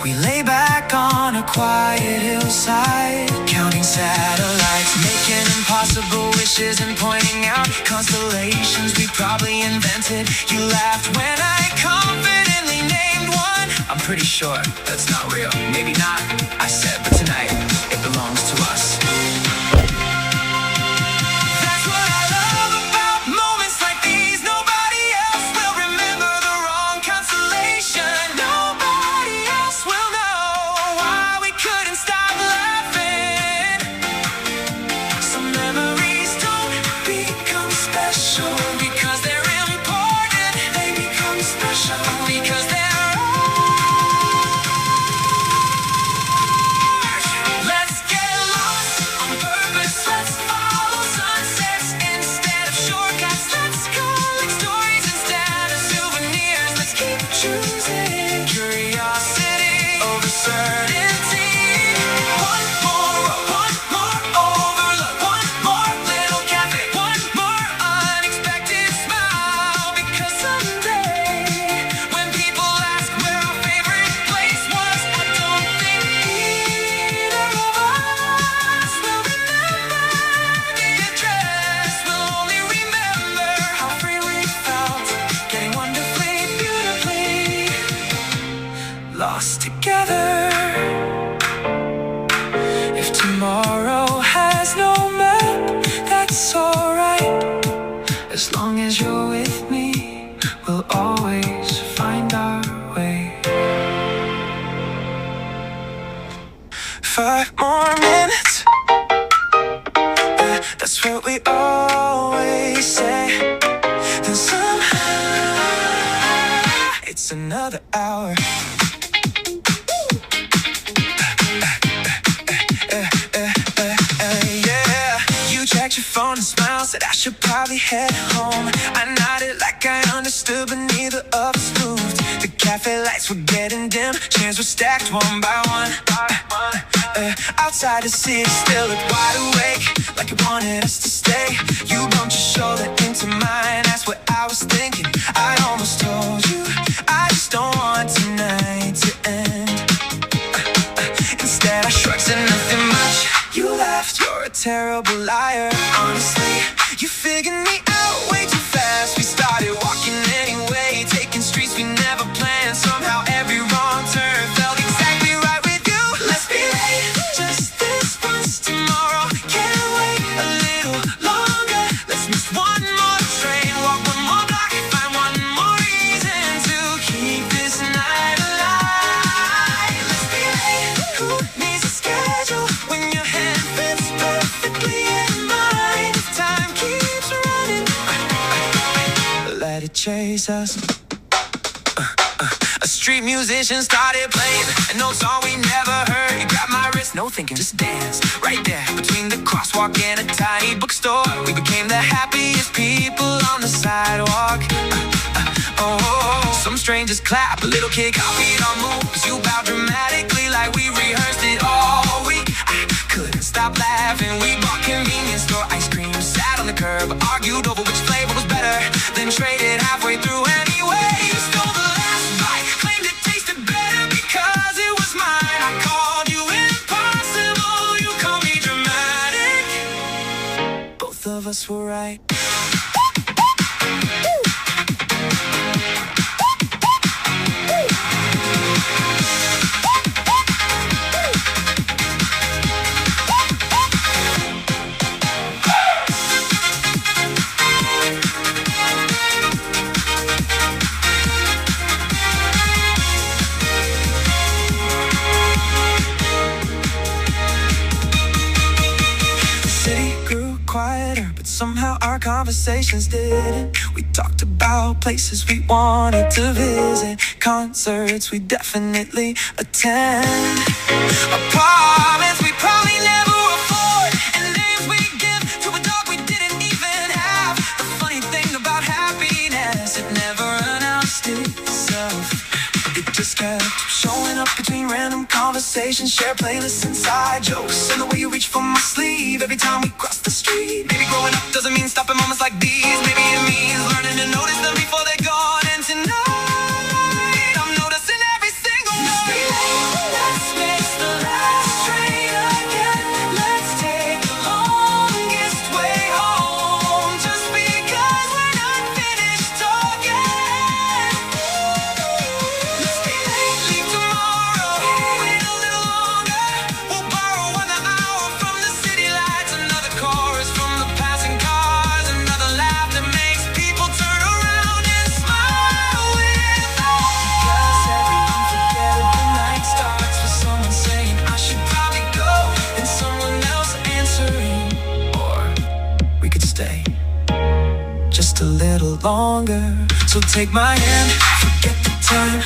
We lay back on a quiet hillside, counting satellites, making impossible wishes and pointing out constellations we probably invented. You laughed when I confidently named one. I'm pretty sure that's not real. Maybe not, I said, but tonight it belongs to us. That's what I love about moments like these. Nobody else will remember the wrong constellation. Nobody else will know why we couldn't stop laughing. Some memories don't become special because they're important. They become special because they're ours. Let's get lost on purpose. Let's follow sunsets instead of shortcuts. Let's collect stories instead of souvenirs. Let's keep choosing curiosity over certainty. One more road, one more overlook, one more little cafe, one more unexpected smile. Because someday, when people ask where our favorite place was, I don't think either of us will remember the address. We'll only remember how free we felt, getting wonderfully, beautifully lost together. If tomorrow has no map, that's alright. As long as you're with me, we'll always find our way. 5 more minutes, that's what we always say. Then somehow it's another hour. Yeah. You checked your phone and smiled, said I should probably head home. I nodded like I understood, but neither of us moved. The cafe lights were getting dim, chairs were stacked one by one. Outside the city still looked wide awake, like it wanted us to stay. You bumped your shoulder into mine, that's what I was thinking. I almost told you I just don't want tonight to end. Instead I shrugged, said nothing much. You laughed, you're a terrible liar. Honestly, you figured me out way too fast. We started walking anyway, let it chase us. A street musician started playing an old song we never heard. He grabbed my wrist, no thinking, just dance. Right there, between the crosswalk and a tiny bookstore, we became the happiest people on the sidewalk. Some strangers clap, a little kid copied our moves. You bowed dramatically like we rehearsed it all week. I couldn't stop laughing. We bought convenience store ice cream, sat on the curb, argued over which flavor was better, then traded halfway through anyway. Stole the last bite, claimed it tasted better because it was mine. I called you impossible, you called me dramatic. Both of us were right. Quieter, but somehow our conversations didn't. We talked about places we wanted to visit, concerts we definitely attend, apartments we probably never afford, and names we give to a dog we didn't even have. The funny thing about happiness, it never announced itself. It just kept showing up between random conversations, share playlists, inside jokes, and the way you reach for my sleeve every time we cross the street. Maybe growing up doesn't mean stopping moments like these. Maybe it means learning to notice them before they're gone. And tonight, I'm noticing every single note. Let's miss the last train again. Let's take the longest way home, just because we're not finished talking. Let's be late, leave tomorrow, wait a little longer. We'll borrow another hour from the city lights, another chorus from the passing cars, another laugh that makes people turn around and smile with us. Because every unforgettable night starts with someone saying I should probably go, and someone else answering, or we could stay just a little longer. So take my hand, forget the time.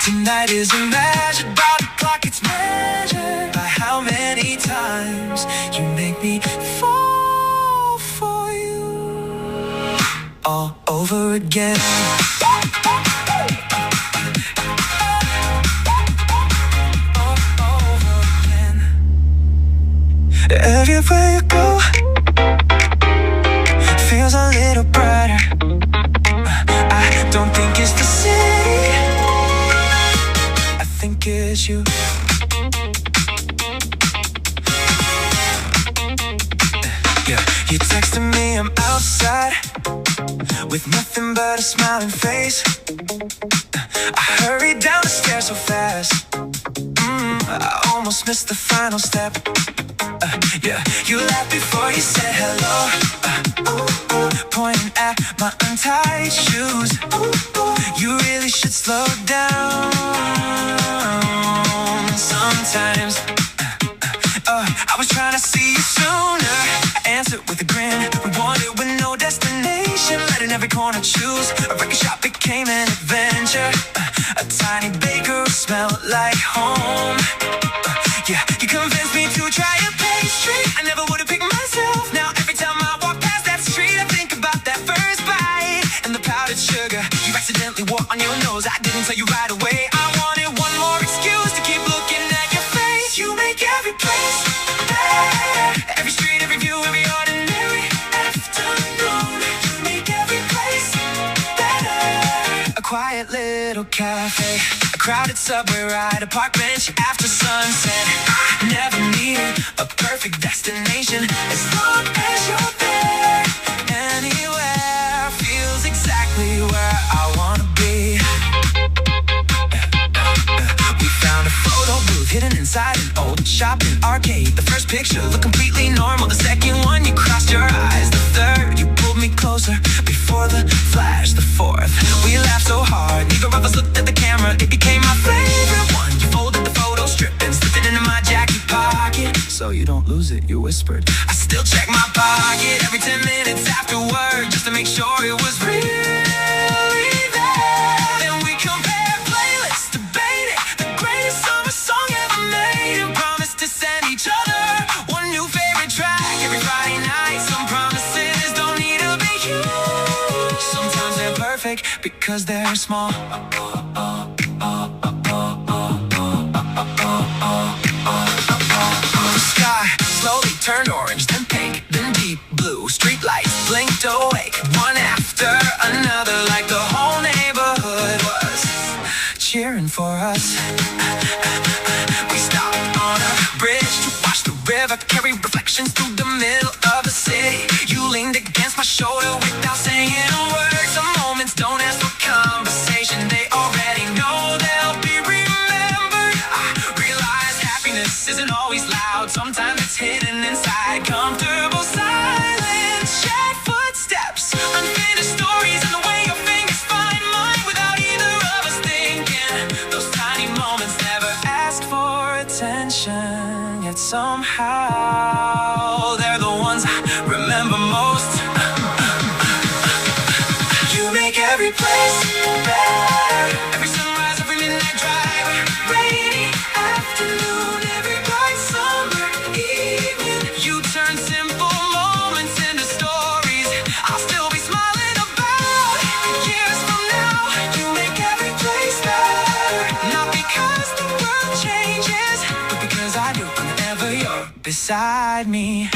Tonight isn't measured by the clock, it's measured by how many times you make me fall for you all over again. All over again. Everywhere you go feels a little brighter. I don't think it's the city, I think it's you. Yeah, you texted me, I'm outside with nothing but a smiling face. I hurried down the stairs so fast, I almost missed the final step. Yeah, you laughed before you said hello, pointing at my untied shoes. You really should slow down. Sometimes I was trying to see you sooner. I answered with a grin. We wanted with no destination, letting every corner choose. A record shop became an adventure. A tiny baker smelled like home. Yeah, you convinced me to try a pastry I never would have picked myself. Now every time I walk past that street, I think about that first bite and the powdered sugar you accidentally wore on your nose. I didn't tell you right away. I wanted one more excuse to keep looking at your face. You make every place better, every street, every view, every ordinary afternoon. You make every place better. A quiet little cafe, a crowded subway ride, a park bench after sunset. I never needed a perfect destination as long as you're there. Anywhere feels exactly where I wanna be. We found a photo booth hidden inside an old shopping arcade. The first picture looked completely normal. The second one, you crossed your eyes. The third, you pulled me closer before the flash. The fourth, we laughed so hard, neither of us looked at the camera. It became my favorite one. You folded the photo strip and slipped it into my jacket pocket. So you don't lose it, you whispered. I still check my pocket every 10 minutes after work just to make sure it was real. fake because they're small. The sky slowly turned orange, then pink, then deep blue. Street lights blinked awake, one after another, like the whole neighborhood was cheering for us. We stopped on a bridge to watch the river carry reflections through the middle of the city. You leaned against my shoulder without saying a word. Some moments don't ask for conversation, they already know they'll be remembered. I realize happiness isn't always loud, sometimes it's hidden inside comfortable silence. Shared footsteps, unfinished stories, and the way your fingers find mine without either of us thinking. Those tiny moments never ask for attention, yet somehow they're the ones I remember most. You make every place better, every sunrise, every midnight drive, rainy afternoon, every bright summer evening. You turn simple moments into stories I'll still be smiling about years from now. You make every place better, not because the world changes, but because I do whenever you're beside me.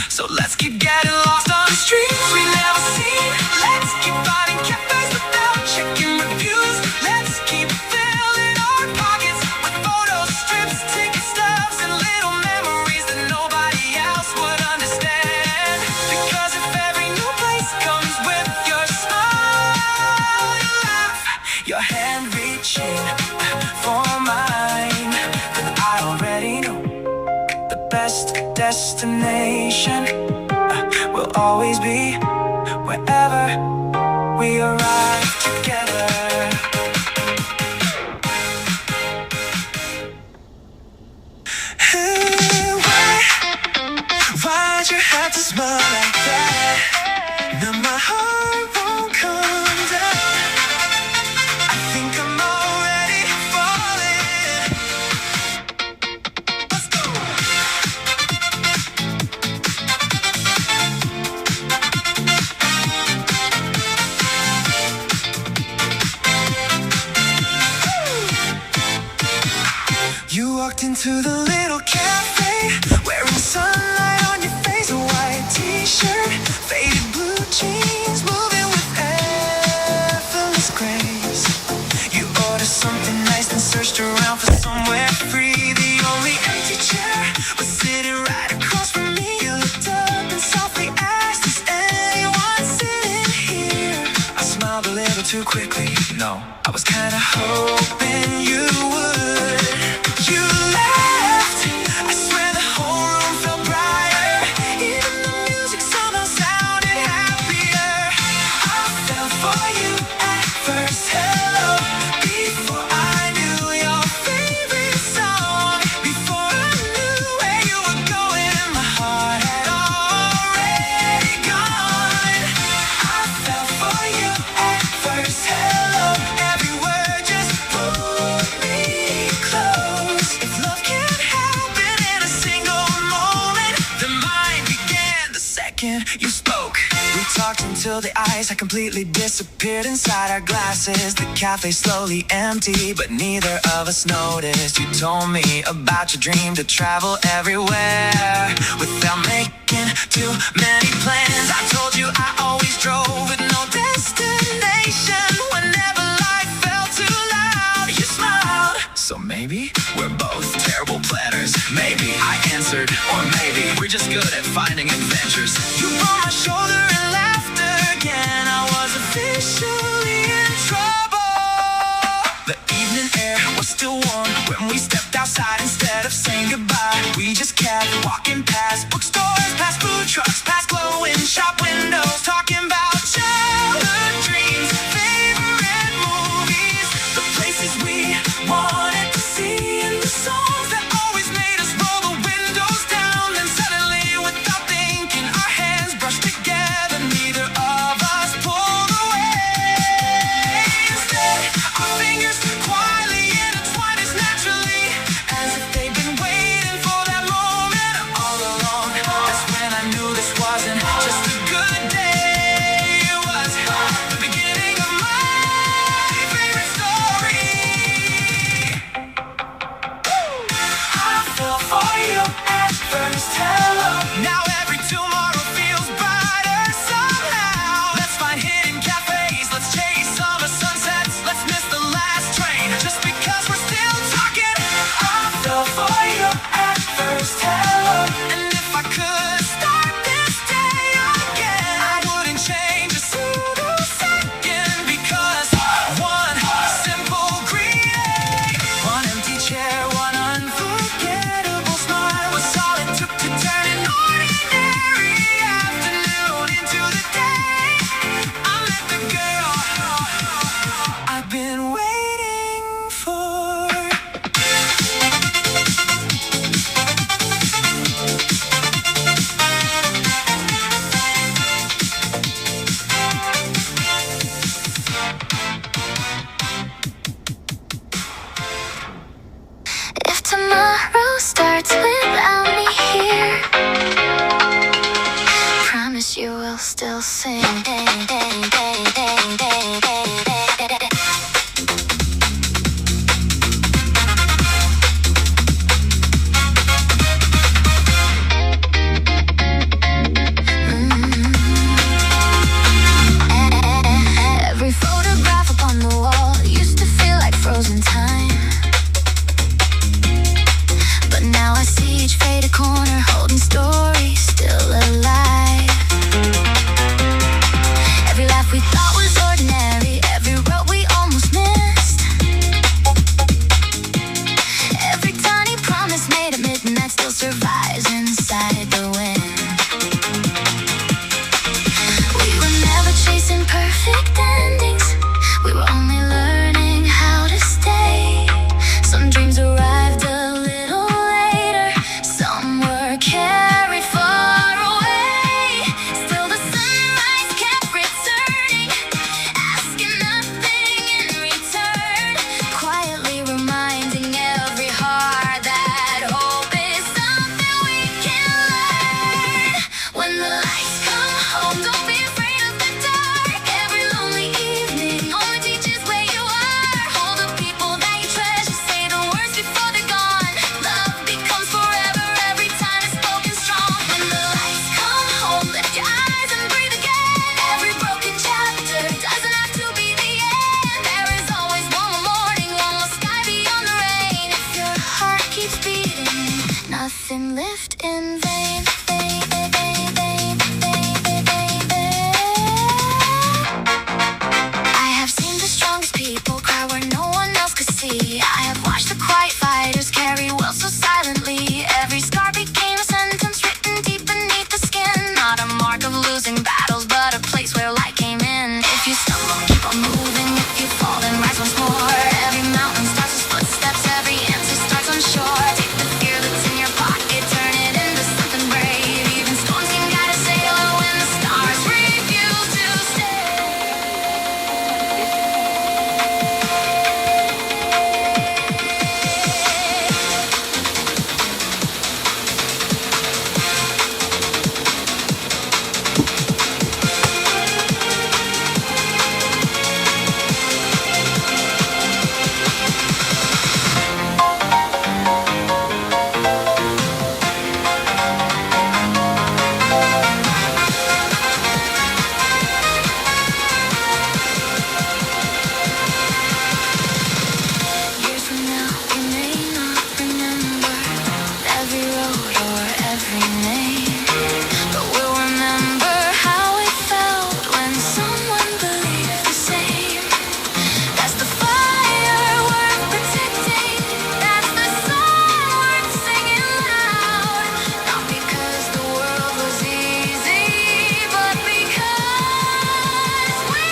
So let's keep getting lost on the streets we never seen. Let's keep finding cafes without checking reviews. Let's keep filling our pockets with photo strips, ticket stubs, and little memories that nobody else would understand. Because if every new place comes with your smile, your laugh, your hand reaching for mine, then I already know the best destination will always be wherever we arrive together. Hey, why'd you have to smile like that? Now my heart won't come down. I think I'm already falling. Let's go. You walked into the little cafe, wearing sunlight on your face, a white t-shirt, faded blue jeans, moving with effortless grace. You ordered something nice and searched around for somewhere free. The only empty chair was sitting right across from me. You looked up and softly asked, is anyone sitting here? I smiled a little too quickly, no, I was kinda hoping you would. You left, I swear the whole room felt brighter. Even the music somehow sounded happier. I fell for you at first hello, before I knew your favorite song. Before I knew where you were going, my heart had already gone. I fell for you at first hello, every word just pulled me close. If love can't happen in a single moment, then mine began the second you spoke. We talked until the ice had completely disappeared inside our glasses. The cafe slowly emptied, but neither of us noticed. You told me about your dream to travel everywhere without making too many plans. I told you I always drove with no destination. Whenever life felt too loud, you smiled. So maybe we're both terrible planners. Maybe I answered, or maybe we're just good at finding adventures. You brought my shoulder and laughter again. I was officially in trouble. The evening air was still warm when we stepped outside. Instead of saying goodbye, we just kept walking past bookstores, past food trucks, past glowing shop windows, talking about childhood dreams, favorite movies, the places we wanted to see, and the songs that always made us roll the windows down. Then suddenly, without thinking, our hands brushed together. Neither of us pulled away. Instead, our fingers quietly intertwined as naturally as if they'd been waiting for that moment all along. That's when I knew this was still sing. Every photograph upon the wall used to feel like frozen time. But now I see each faded corner holding stories still alive. Every laugh we thought was ordinary, every road we almost missed, every tiny promise made at midnight still survives inside the wind. We were never chasing perfect endings, we were only learning how to stay. Some dreams arrived a little later, some were carried far away. Still the sunrise kept returning, asking nothing in return, quietly reminding every heart that hope is something we can learn. When the lights come home, don't be afraid of the dark. Every lonely evening only teaches where you are. Hold the people that you treasure, say the words before they're gone. Love becomes forever every time it's spoken strong. When the lights come home, lift your eyes and breathe again. Every broken chapter doesn't have to be the end. There is always one more morning, one more sky beyond the rain. If your heart keeps beating, nothing lived in vain. I have seen the strongest people cry where no one else could see. I have watched the quiet fighters carry well so silently. Every scar became a sentence written deep beneath the skin. Not a mark of losing battles, but a place where light came in. If you stumble, keep on moving. If you fall, then rise once more. Every mountain starts with footsteps, every answer starts on shore. Take the fear that's in your pocket, turn it into something brave. Even storms can guide a sailor when the stars refuse to stay. Years from now, we may not remember every road or every name, but we'll remember how it felt when someone believed the same. That's the fire worth protecting, that's the song worth singing loud. Not because the world was easy, but because we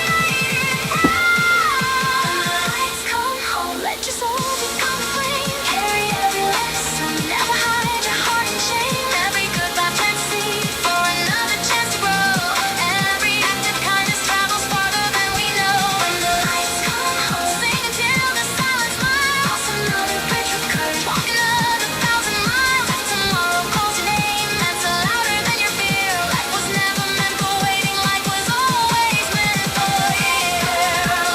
made it proud. When the lights come home, let your soul become a flame. Carry every lesson, never hide your heart in shame. Every goodbye plants seed for another chance to grow. Every act of kindness travels farther than we know. When the lights come home, sing until the silence smiles. Cross another bridge with courage, walk another 1,000 miles. If tomorrow calls your name, answer louder than your fear. Life was never meant for waiting, life was always meant for you.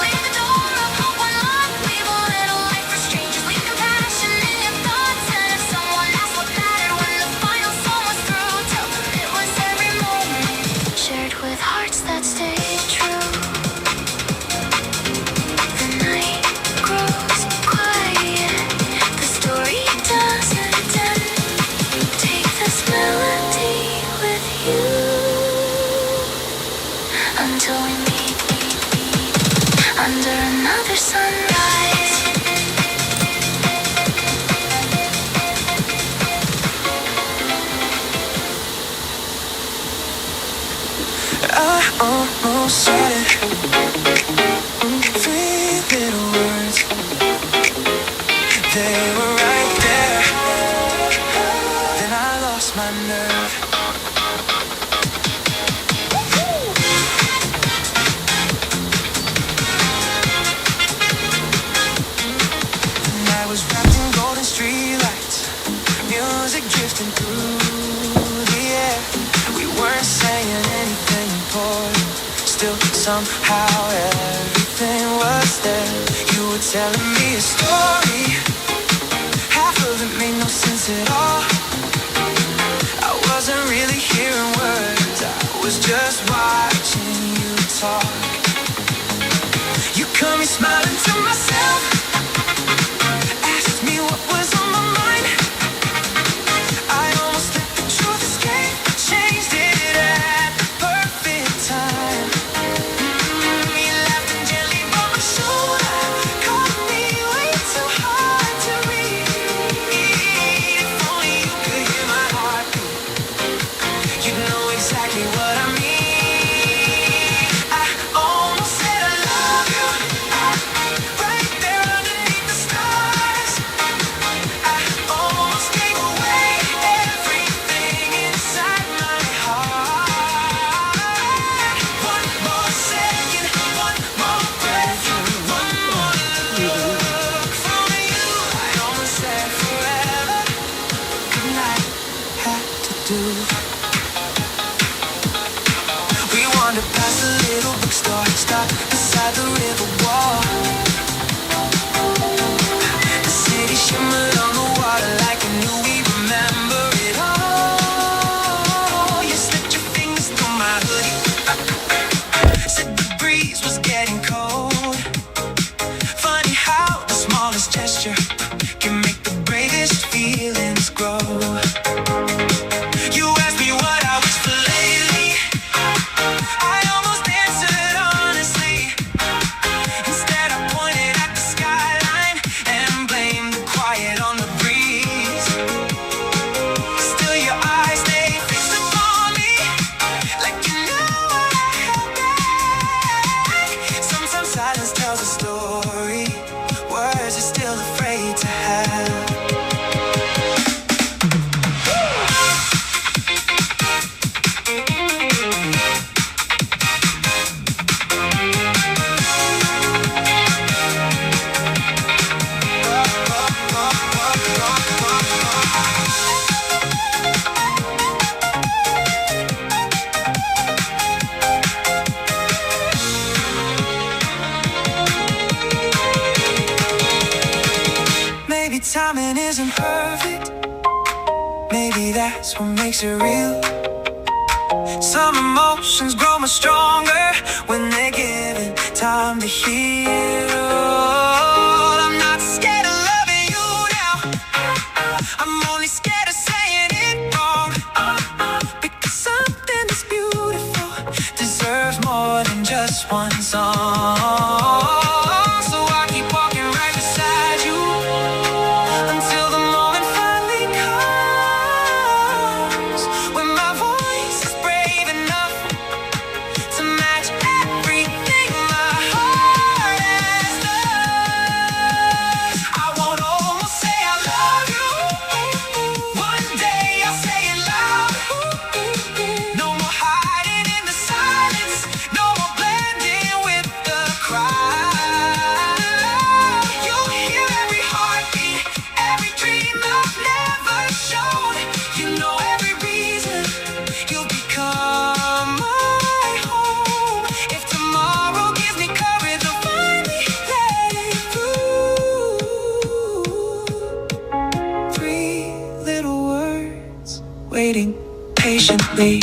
Leave the door of hope unlocked, leave a little light for strangers. Leave compassion in your thoughts, and if someone asks what mattered when the final song was through, tell them it was every moment shared with hearts that stayed true. The night grows quiet, the story doesn't end. Take this melody with you until we meet under another sunrise. I almost said it. 3 little words, they were right there. Then I lost my nerve. The night was wrapped in golden streetlights, music drifting through the air. We weren't saying anything, somehow everything was there. You were telling me a story, half of it made no sense at all. I wasn't really hearing words, I was just watching you talk. You caught me smiling to myself, asked me what was on my mind. I almost let the truth escape, changed it at the perfect time. You laughed and gently rubbed my shoulder, caught me way too hard to read. If only you could hear my heartbeat, you'd know exactly what I mean. I almost said I love you, right there underneath the stars. I almost gave away everything inside my heart. One more second, one more breath, one more look from you. I almost said forever. Good night, had to do. We wandered past the little bookstore, stopped beside the river wall. The city shimmered on the water like we knew we remember it all. You slipped your fingers through my hoodie, said the breeze was getting cold. Funny how the smallest gesture can make the bravest feelings grow. You asked me what I wish for lately, I almost answered honestly. Instead I pointed at the skyline and blamed the quiet on the breeze. Still your eyes, they fixed upon me like you knew what I held back. Sometimes silence tells a story words are still afraid to have. Maybe timing isn't perfect, maybe that's what makes it real. Some emotions grow much stronger when they're given time to heal. I'm not scared of loving you now, I'm only scared of saying it wrong. Because something that's beautiful deserves more than just one song. So I keep walking right beside you until the moment finally comes, when my voice is brave enough to match everything my heart has done. I won't almost say I love you, one day I'll say it loud. No more hiding in the silence, no more blending with the crowd. You'll hear every heartbeat, every dream I've never shown. You know every reason, you'll become my home. If tomorrow gives me courage, I'll finally let it through. 3 little words waiting patiently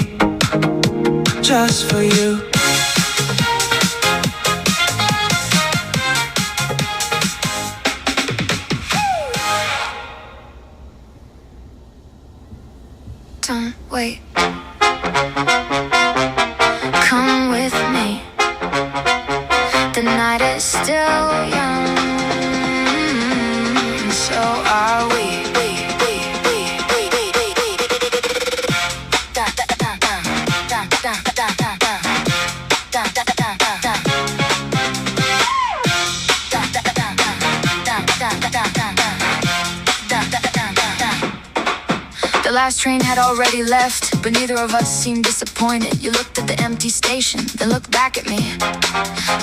just for you. Don't wait, come with me. The night is still young, and so are we. Da, da, da, da, da, da, da, da, da. Da, da, da, da, da, da. Da, da, da, da, da, da, da, da, da, da. Da, da, da, da, da, da. The last train had already left, but neither of us seemed disappointed. You looked at the empty station, then looked back at me,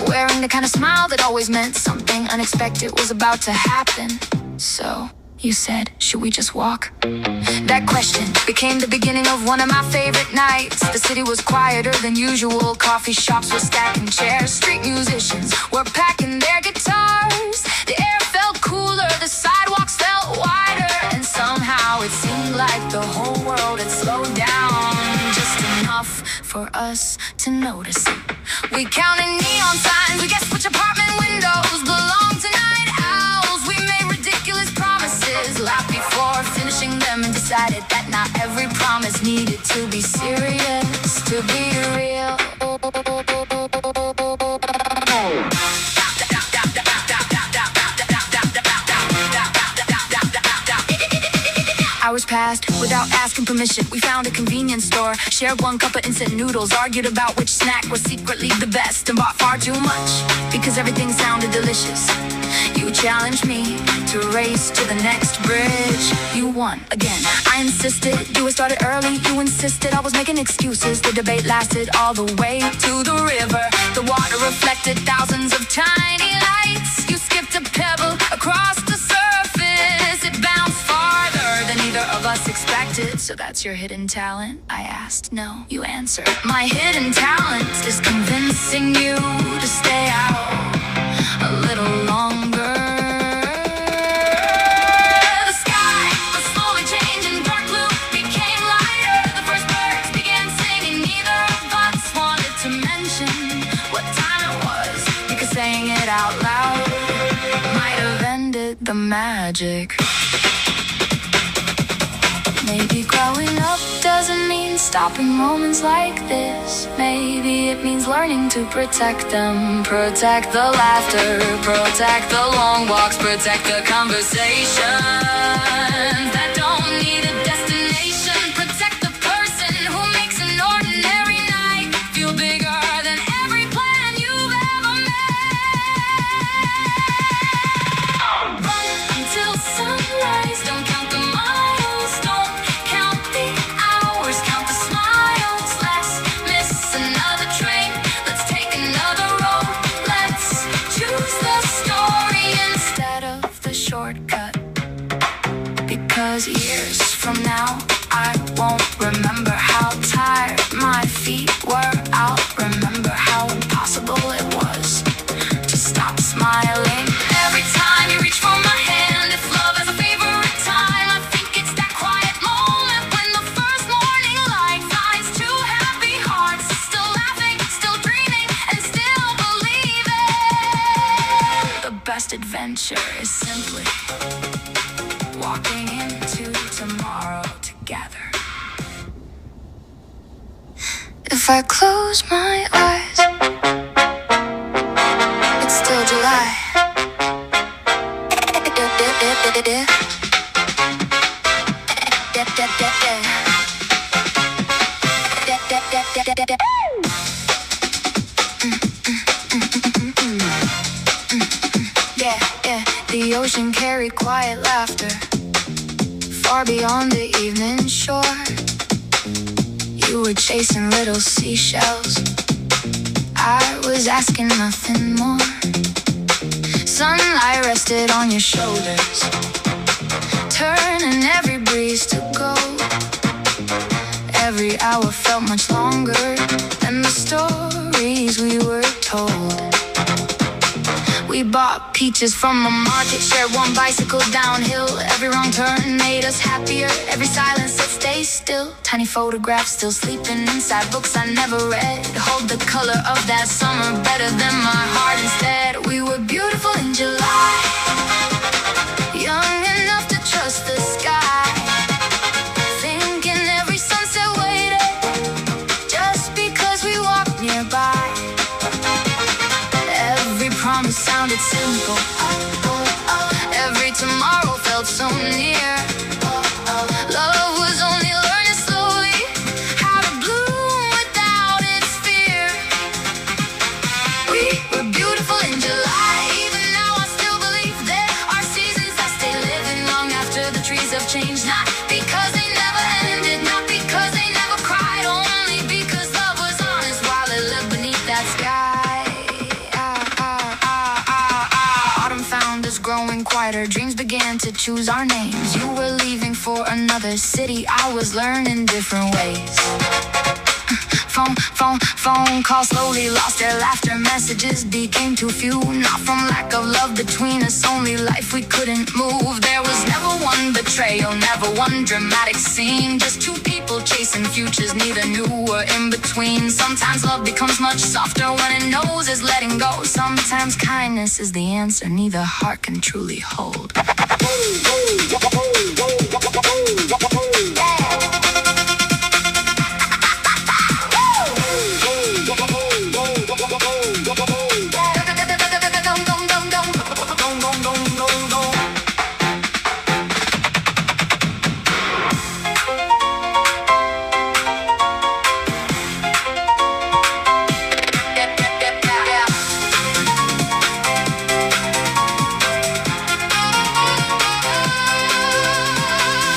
wearing the kind of smile that always meant something unexpected was about to happen. So You said, should we just walk? That question became the beginning of one of my favorite nights. The city was quieter than usual. Coffee shops were stacking chairs. Street musicians were packing their guitars. The air felt cooler, the sidewalks felt wider, and somehow it seemed like the whole world had slowed down just enough for us to notice it. We counted neon signs, we guessed which apartment windows belonged to night owls. We made ridiculous promises, laughed before finishing them, and decided that not every promise needed to be serious to be real. Hours passed without asking permission. We found a convenience store, shared one cup of instant noodles, argued about which snack was secretly the best, and bought far too much because everything sounded delicious. You challenged me to race to the next bridge. You won again. I insisted you had started early. You insisted I was making excuses. The debate lasted all the way to the river. The water reflected thousands of tiny lights. You skipped a pebble across the surface. It bounced farther than either of us expected. So that's your hidden talent? I asked. No, you answered. My hidden talent is convincing you to stay out a little longer. The sky was slowly changing. Dark blue became lighter. The first birds began singing. Neither of us wanted to mention what time it was, because saying it out loud might have ended the magic. Maybe growing up doesn't mean stopping moments like this. Maybe it means learning to protect them. Protect the laughter, protect the long walks, protect the conversations that don't need a destination. Protect the person who makes an ordinary night feel bigger than every plan you've ever made. Run until sunrise, don't count the miles, don't count the hours, count the smiles. Let's miss another train, let's take another road. Let's choose the story instead of the shortcut, because years from now I won't remember how tired my feet were. I'll remember how impossible it was to stop smiling. Every time you reach for my hand, if love has a favorite time, I think it's that quiet moment when the first morning light finds two happy hearts, still laughing, still dreaming, and still believing. The best adventure is simply walking into tomorrow together. If I close my eyes, it's still July. Yeah, yeah. The ocean carried quiet laughter far beyond the evening shore. You were chasing little seashells, I was asking nothing more. Sunlight rested on your shoulders, turning every breeze to gold. Every hour felt much longer than the stories we were told. We bought peaches from a market, shared one bicycle downhill. Every wrong turn made us happier, every silence that stays still. Tiny photographs still sleeping inside books I never read. Hold the color of that summer better than my heart instead. We were beautiful in July, young enough to trust the sky, thinking every sunset waited just because we walked nearby. Every promise sounded simple, every tomorrow felt so near. Love was only learning slowly how to bloom without its fear. We were beautiful in July, even now I still believe there are seasons that stay living long after the trees have changed. Not because they never ended, not because they never cried, only because love was honest while it lived beneath that sky. Autumn found us growing getting quieter, dreams began to choose our names. You were leaving for another city, I was learning different ways. Phone calls slowly lost their laughter. Messages became too few, not from lack of love between us, only life we couldn't move. There was never one betrayal, never one dramatic scene, just two people chasing futures neither knew were in between. Sometimes love becomes much softer when it knows it's letting go. Sometimes kindness is the answer neither heart can truly hold.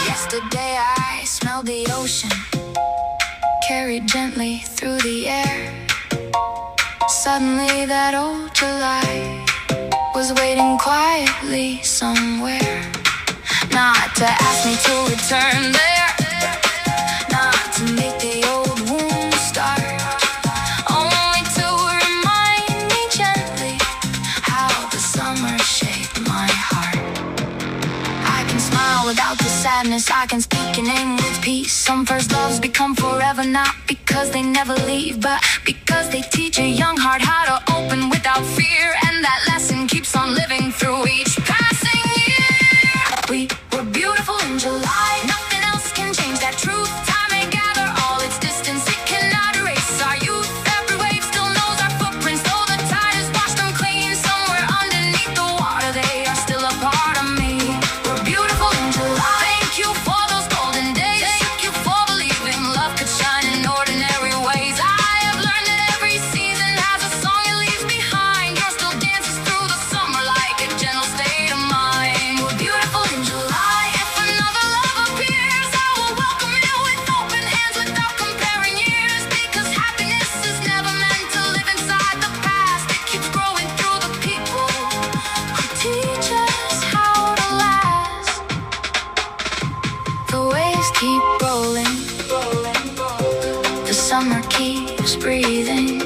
Yesterday I smelled the ocean, carried gently through the air. Suddenly that old July was waiting quietly somewhere. Not to ask me to return there, not to make the old wound start, only to remind me gently how the summer shaped my heart. I can smile without the sadness, I can speak your name with peace. Some first loves become forever, not because they never leave, but because they teach a young heart how to open without fear. And that lesson keeps on living through each passing year. We were beautiful in July, nothing else can change that truth. Time may gather all its distance, it cannot erase our youth. Every wave still knows our footprints, though the tide has washed them clean. Somewhere underneath the water they are still a part of me. We're beautiful in July. Thank you for those golden days. Thank you for believing love could shine in ordinary ways. I have learned that every season has a song it leaves behind. Yours still dances through the summer like a gentle state of mind. We're beautiful in July. If another love appears, I will welcome it with open hands without comparing years. Because happiness is never meant to live inside the past. It keeps growing through the people who teach us how to last. The waves keep rolling, the summer keeps breathing.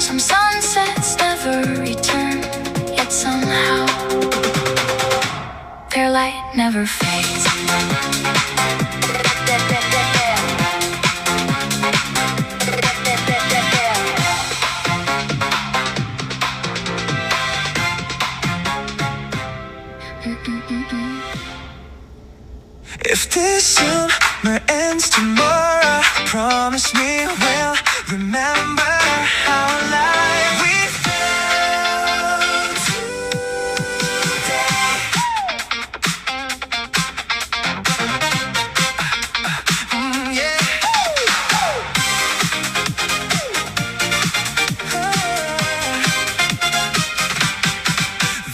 Some sunsets never return, yet somehow their light never fades. If this summer ends tomorrow, promise me we'll remember how alive we felt today. Yeah.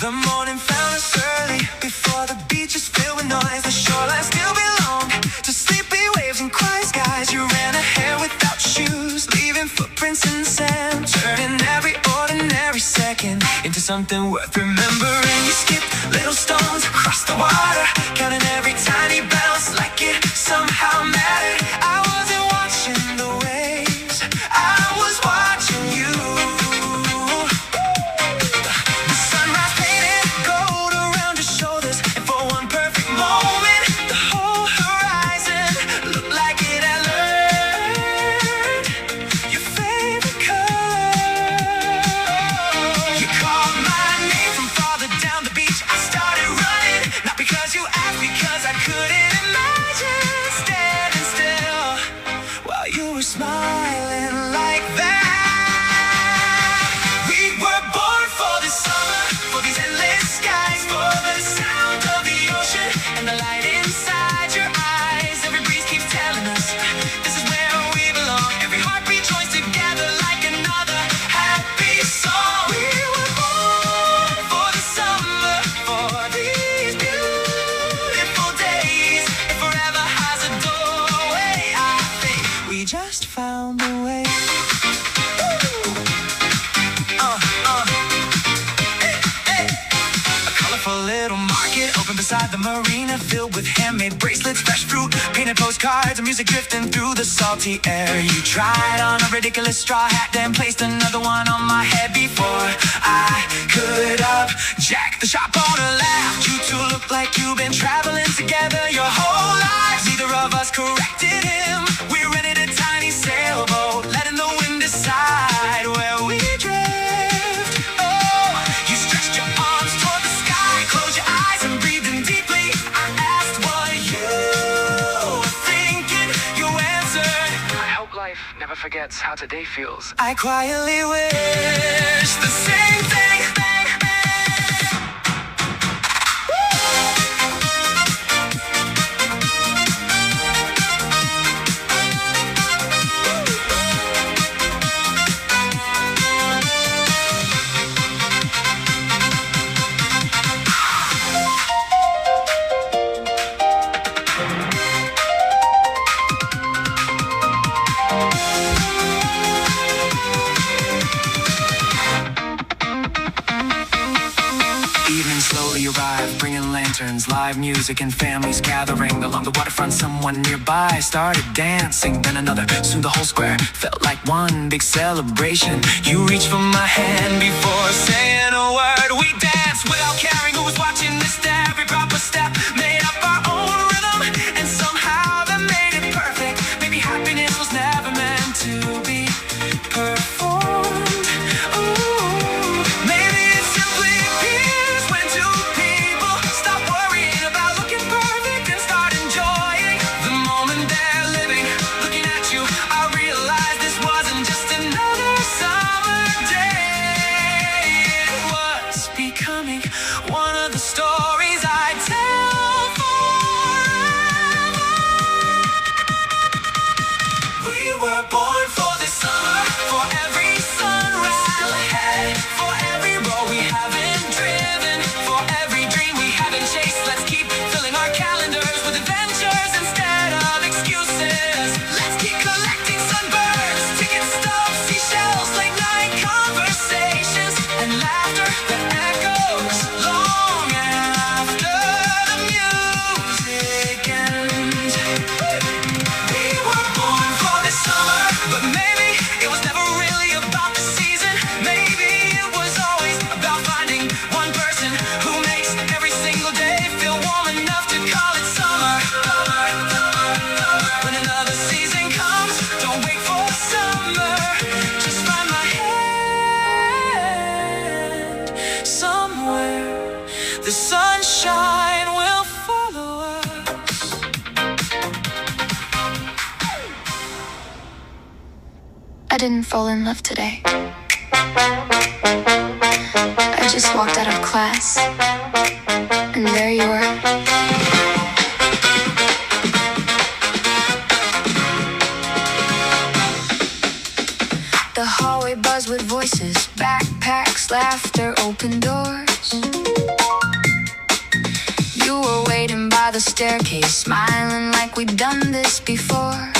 The morning found us early before the beach is filled with noise. The shoreline still belonged to sleepy waves and quiet skies. You ran ahead without shoes, leaving footprints in sand, turning every ordinary second into something worth remembering. You skipped little stones across the water, counting every tiny bounce like it somehow mattered. I wasn't watching the waves, I was watching you. The sunrise painted gold around your shoulders, and for one perfect moment, the whole horizon looked like it had learned your favorite color. You called my name from farther down the beach. I started running. inside the marina, filled with handmade bracelets, fresh fruit, painted postcards, and music drifting through the salty air. You tried on a ridiculous straw hat, then placed another one on my head before I could object. The shop owner laughed. You two look like you've been traveling together your whole lives. Neither of us corrected him. We rented a tiny sailboat, letting the wind decide where we drift. Oh, you stretched your arms toward the sky, closed your eyes and breathed in deeply. I asked what you were thinking. You answered, I hope life never forgets how today feels. I quietly wish the same thing. Evening slowly arrived, bringing lanterns, live music, and families gathering along the waterfront. Someone nearby started dancing, then another. Soon the whole square felt like one big celebration. You reached for my hand before saying a word. We danced without caring who was watching this. Every proper step made up our own rhythm, and somehow that made it perfect. Maybe happiness was never meant to be performed. Ooh, maybe it simply appears when two people stop worrying about looking perfect and start enjoying the moment they're living. Looking at you, I realized this wasn't just another summer day. It was becoming one of the stories I tell forever. We were born for this summer, for every sunrise ahead, for every road we haven't driven, for every dream we haven't chased. Let's keep filling our calendars with adventures instead of excuses. Let's keep collecting sunbirds, ticket stubs, seashells, late night conversations, and laughter that echoes long after the music ends. We were born for this summer, but maybe it was never really about the season. Maybe it was always about finding one person who makes every single day feel warm enough to call it summer. When another season comes, don't wait for summer. Just find my hand somewhere. The sunshine will follow us. I didn't fall in love today. I just walked out of class, and there you were. The hallway buzzed with voices, backpacks, laughter, open doors. You were waiting by the staircase, smiling like we'd done this before.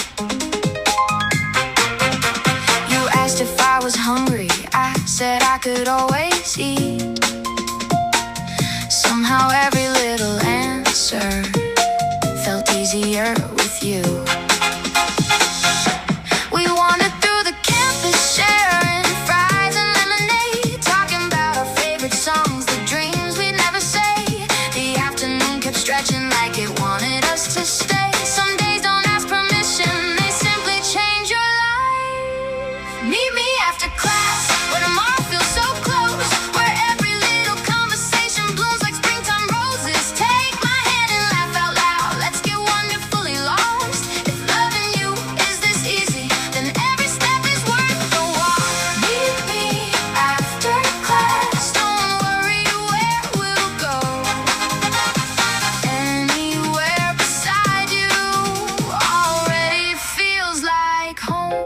You asked if I was hungry, I said I could always eat. Somehow every little answer felt easier with you. We wandered through the campus, sharing fries and lemonade, talking about our favorite songs, the dreams we'd never say. The afternoon kept stretching like it wanted us to stay. Some days don't ask permission, they simply change your life. Meet me after class, where tomorrow feels so close, where every little conversation blooms like springtime roses. Take my hand and laugh out loud, let's get wonderfully lost. If loving you is this easy, then every step is worth the walk. Meet me after class, don't worry where we'll go. Anywhere beside you already feels like home.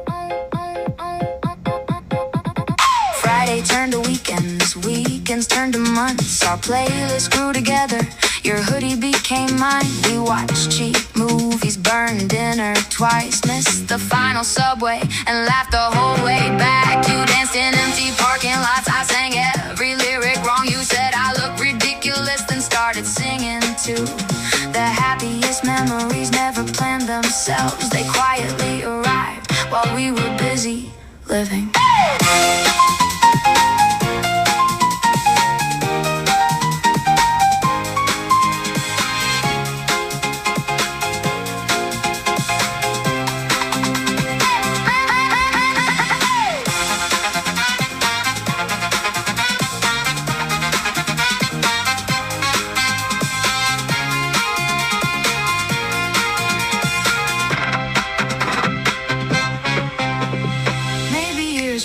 Friday turned to weekends, weekends turned to months. Our playlist grew together, your hoodie became mine. We watched cheap movies, burned dinner twice, missed the final subway, and laughed the whole way back. You danced in empty parking lots, I sang every lyric wrong. You said I look ridiculous, then started singing to. The happiest memories never planned themselves. They quietly arrived while we were busy living.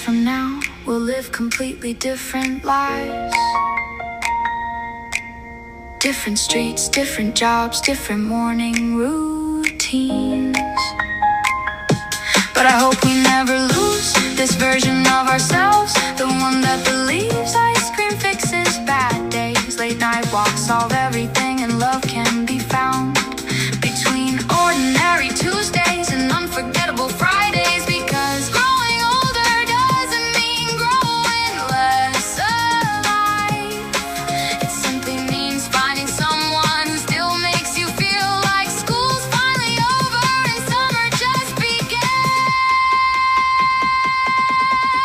From now, we'll live completely different lives. Different streets, different jobs, different morning routines. But I hope we never lose this version of ourselves, the one that believes ice cream fixes bad days. Late night walks solve everything, and love can be found between ordinary Tuesdays and unforgettable Fridays. Because growing older doesn't mean growing less alive. It simply means finding someone who still makes you feel like school's finally over and summer just began.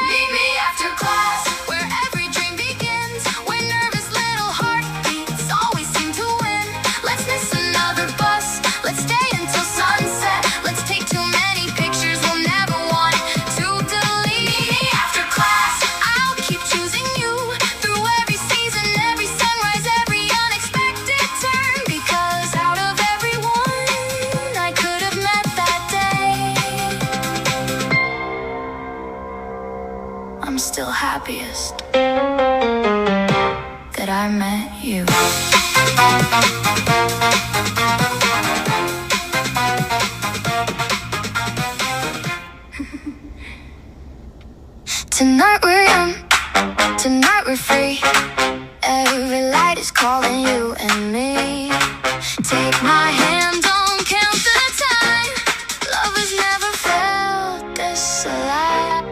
Meet me after class, where every dream begins, where nervous little heartbeats always seem to win. Let's miss another bus, let's stay until sunset. Let's take too many pictures we'll never want to delete. Meet me after class, I'll keep choosing you through every season, every sunrise, every unexpected turn. Because out of everyone I could have met that day, I'm still happiest that I met you. Tonight we're young, tonight we're free. Every light is calling you and me. Take my hand, don't count the time. Love has never felt this alive.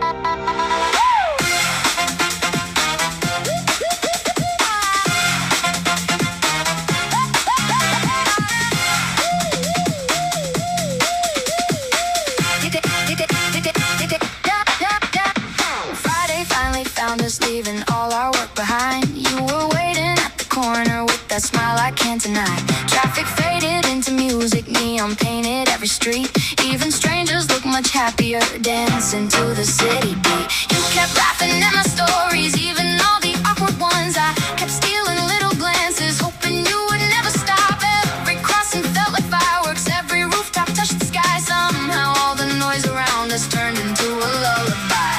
Friday finally found us leaving all our work behind. You were waiting at the corner with that smile I can't deny. Traffic faded into music, neon painted every street. Even strangers look much happier dancing to the city beat. You kept laughing at my stories, even all the awkward ones. I kept stealing little glances, hoping you would never stop. Every crossing felt like fireworks, every rooftop touched the sky. Somehow all the noise around us turned into a lullaby.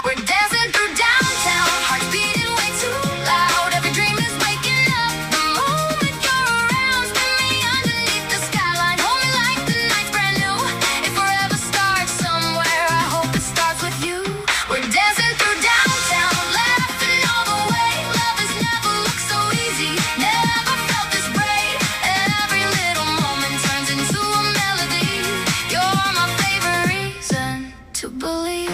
We're dancing through downtown, hearts beating way too loud. Every dream is waking up the moment you're around. Spin me underneath the skyline, hold me like the night's brand new. If forever starts somewhere, I hope it starts with you. We're dancing through downtown, laughing all the way. Love has never looked so easy, never felt this brave. Every little moment turns into a melody. You're my favorite reason to believe.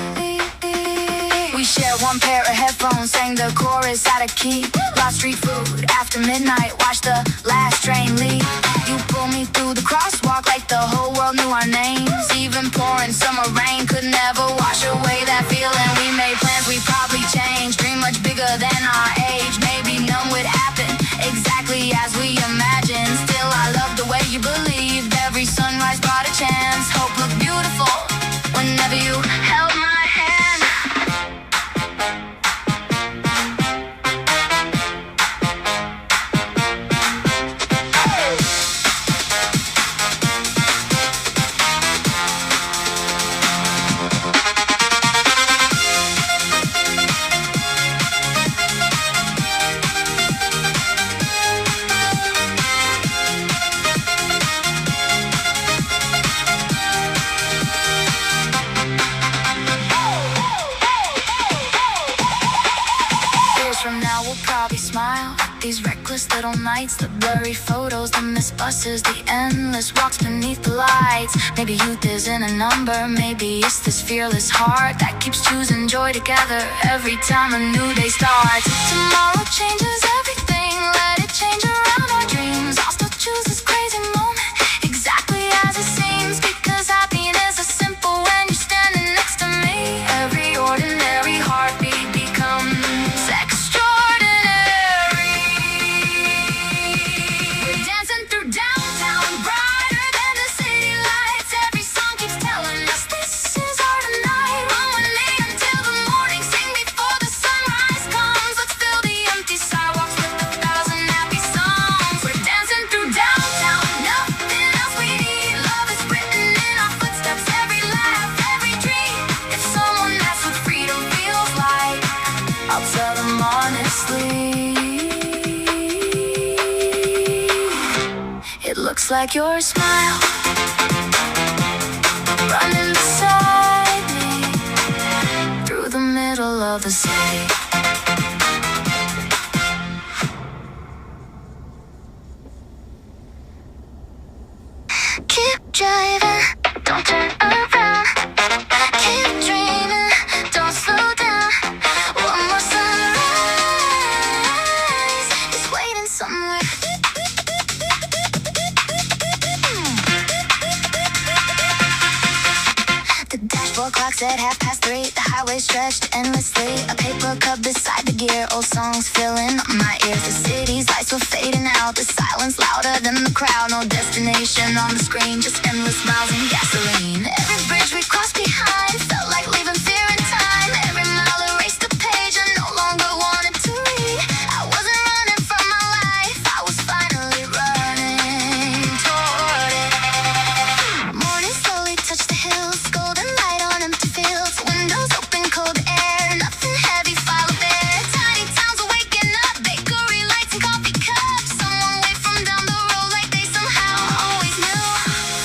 We shared one pair of headphones, sang the chorus out of key. Lost street food after midnight, watched the last train leave. You pulled me through the crosswalk like the whole world knew our names. Even pouring summer rain could never wash away that feeling. We made plans, we probably changed, dream much bigger than our age. Maybe none would happen exactly as we imagined. Still I love the way you believed. Every sunrise brought a chance. Hope looked beautiful whenever you held my hand. From now we'll probably smile. These reckless little nights, the blurry photos, the missed buses, the endless walks beneath the lights. Maybe youth isn't a number, maybe it's this fearless heart that keeps choosing joy together every time a new day starts. Tomorrow changes everything, let it change around our dreams. I'll still sleep. It looks like your smile running beside me through the middle of the city. Keep driving, don't turn around. Keep dreaming, don't slow down. One more sunrise is waiting somewhere. The dashboard clock said 3:30. The highway stretched endlessly. A paper cup beside the gear. Old songs filling my ears. The city's lights were fading out. The silence louder than the crowd. No destination on the screen. Just endless miles and gasoline. Every bridge we crossed behind felt like leaving fear in time. Every mile erased a page I no longer wanted to read. I wasn't running from my life. I was finally running toward it. Morning slowly touched the hills. Golden light on empty fields. Windows open, cold air. Nothing heavy, file there. Tiny towns are waking up. Bakery lights and coffee cups. Someone waved from down the road like they somehow always knew.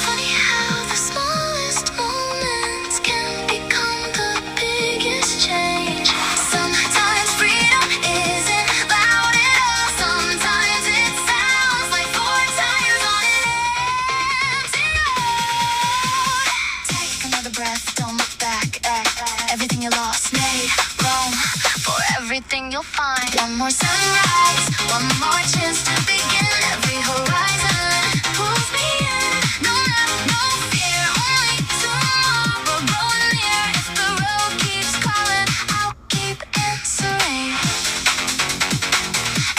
Funny how the smallest moments can become the biggest change. Sometimes freedom isn't loud at all. Sometimes it sounds like 4 tires on an empty road. Take another breath, don't look back. Everything you lost, made room for everything you'll find. One more sunrise, one more chance to begin. Every horizon pulls me in. No map, no fear, only tomorrow growing near. If the road keeps calling, I'll keep answering.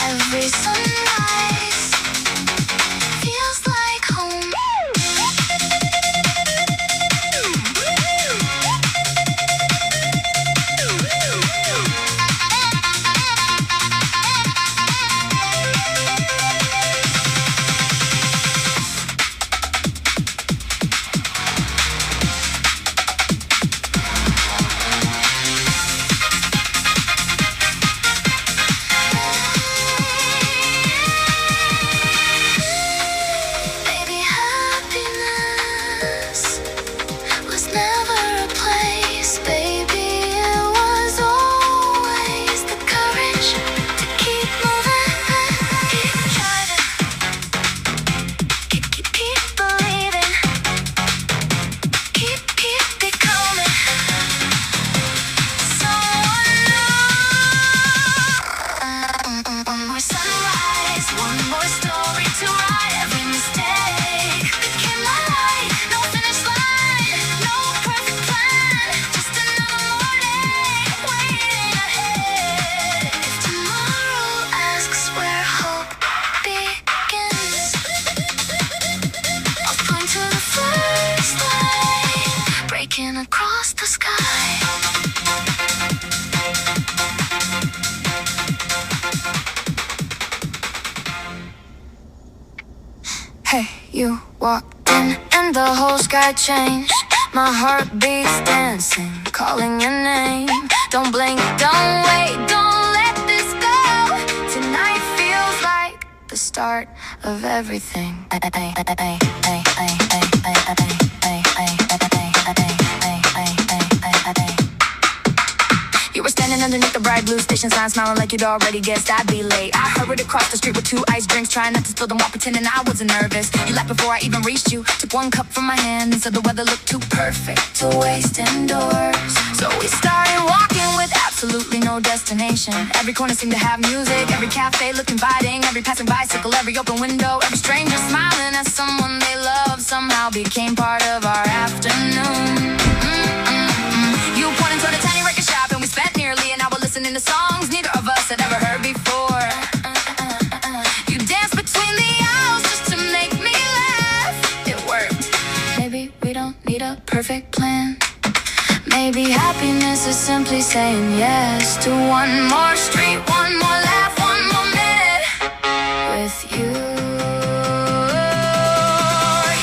Every sunrise feels like home. Baby, happiness was never a place. Baby, it was always the courage to keep moving, keep driving, keep believing, keep becoming someone new. One more sunrise, one more story to write. Every mistake became my light. No finish line, no perfect plan. Just another morning waiting ahead. If tomorrow asks where hope begins, I'll point to the first light breaking across the sky. Hey, you walked in and the whole sky changed. My heart beats dancing, calling your name. Don't blink, don't wait, don't let this go. Tonight feels like the start of everything. You were standing underneath the bright blue station sign, smiling like you'd already guessed I'd be late. I hurried across the street with 2 iced drinks, trying not to spill them while pretending I wasn't nervous. You left before I even reached you, took 1 cup from my hand and said the weather looked too perfect to waste indoors. So we started walking with absolutely no destination. Every corner seemed to have music, every cafe looked inviting. Every passing bicycle, every open window, every stranger smiling at someone they love somehow became part of our afternoon. You pointed toward a tiny record shop and we spent nearly an hour listening to songs neither of us had ever heard before. You danced between the aisles just to make me laugh. It worked. Maybe we don't need a perfect plan. Maybe happiness is simply saying yes to one more street, one more laugh, one more minute with you.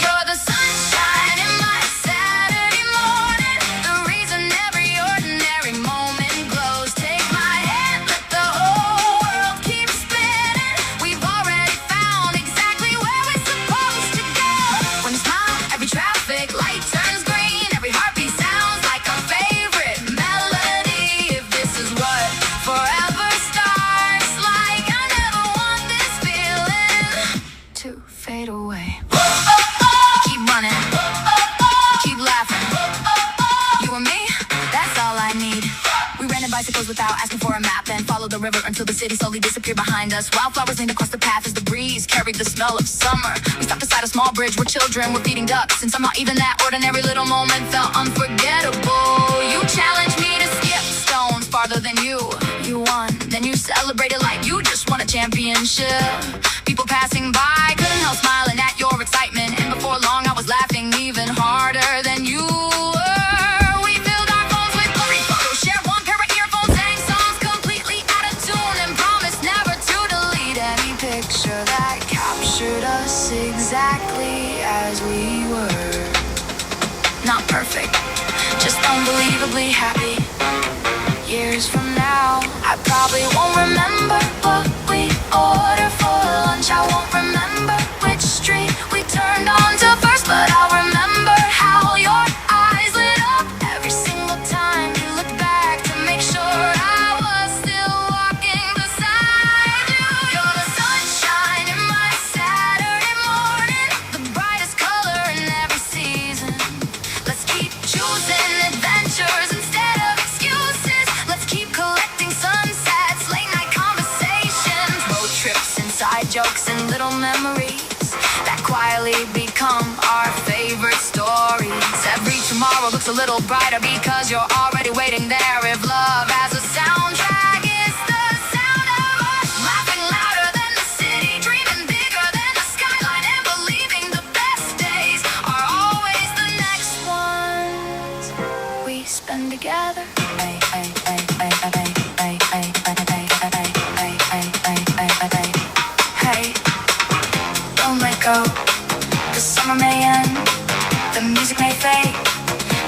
You're the sunshine in my Saturday morning, the reason every ordinary moment glows. Take my hand, let the whole world without asking for a map, and followed the river until the city slowly disappeared behind us. Wildflowers leaned across the path as the breeze carried the smell of summer. We stopped beside a small bridge where children were feeding ducks, and somehow even that ordinary little moment felt unforgettable. You challenged me to skip stones farther than you. You won, then you celebrated like you just won a championship. People passing by couldn't help smiling at your excitement, and before long I was laughing even harder than you were. We filled our phones with blurry photos, shared one pair of earphones, sang songs completely out of tune, and promised never to delete any picture that captured us exactly as we were. Not perfect, just unbelievably happy. Years from now, I probably won't remember what we ordered for lunch. I won't remember which street we turned onto first, but I'll remember how your eyes lit up every single time you looked back to make sure I was still walking beside you. You're the sunshine in my Saturday morning, the brightest color in every season. Let's keep choosing adventures instead of excuses. Let's keep collecting sunsets, late night conversations, road trips, inside jokes, and little memories that quietly become our favorite stories. Every tomorrow looks a little brighter because you're already waiting there. If love has a soundtrack, it's the sound of us laughing louder than the city, dreaming bigger than the skyline, and believing the best days are always the next ones we spend together. Hey, don't let go. The summer may end, the music may fade,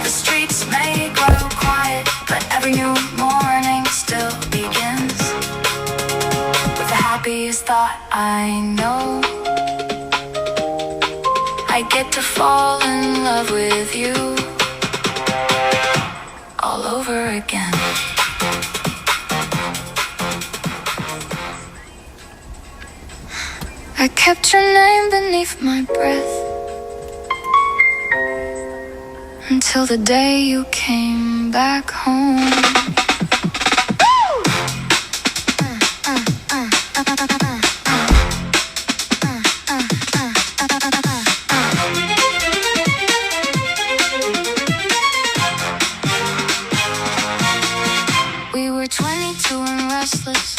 the streets may grow quiet, but every new morning still begins with the happiest thought I know. I get to fall in love with you all over again. I kept your name beneath my breath until the day you came back home. We were 22 and restless,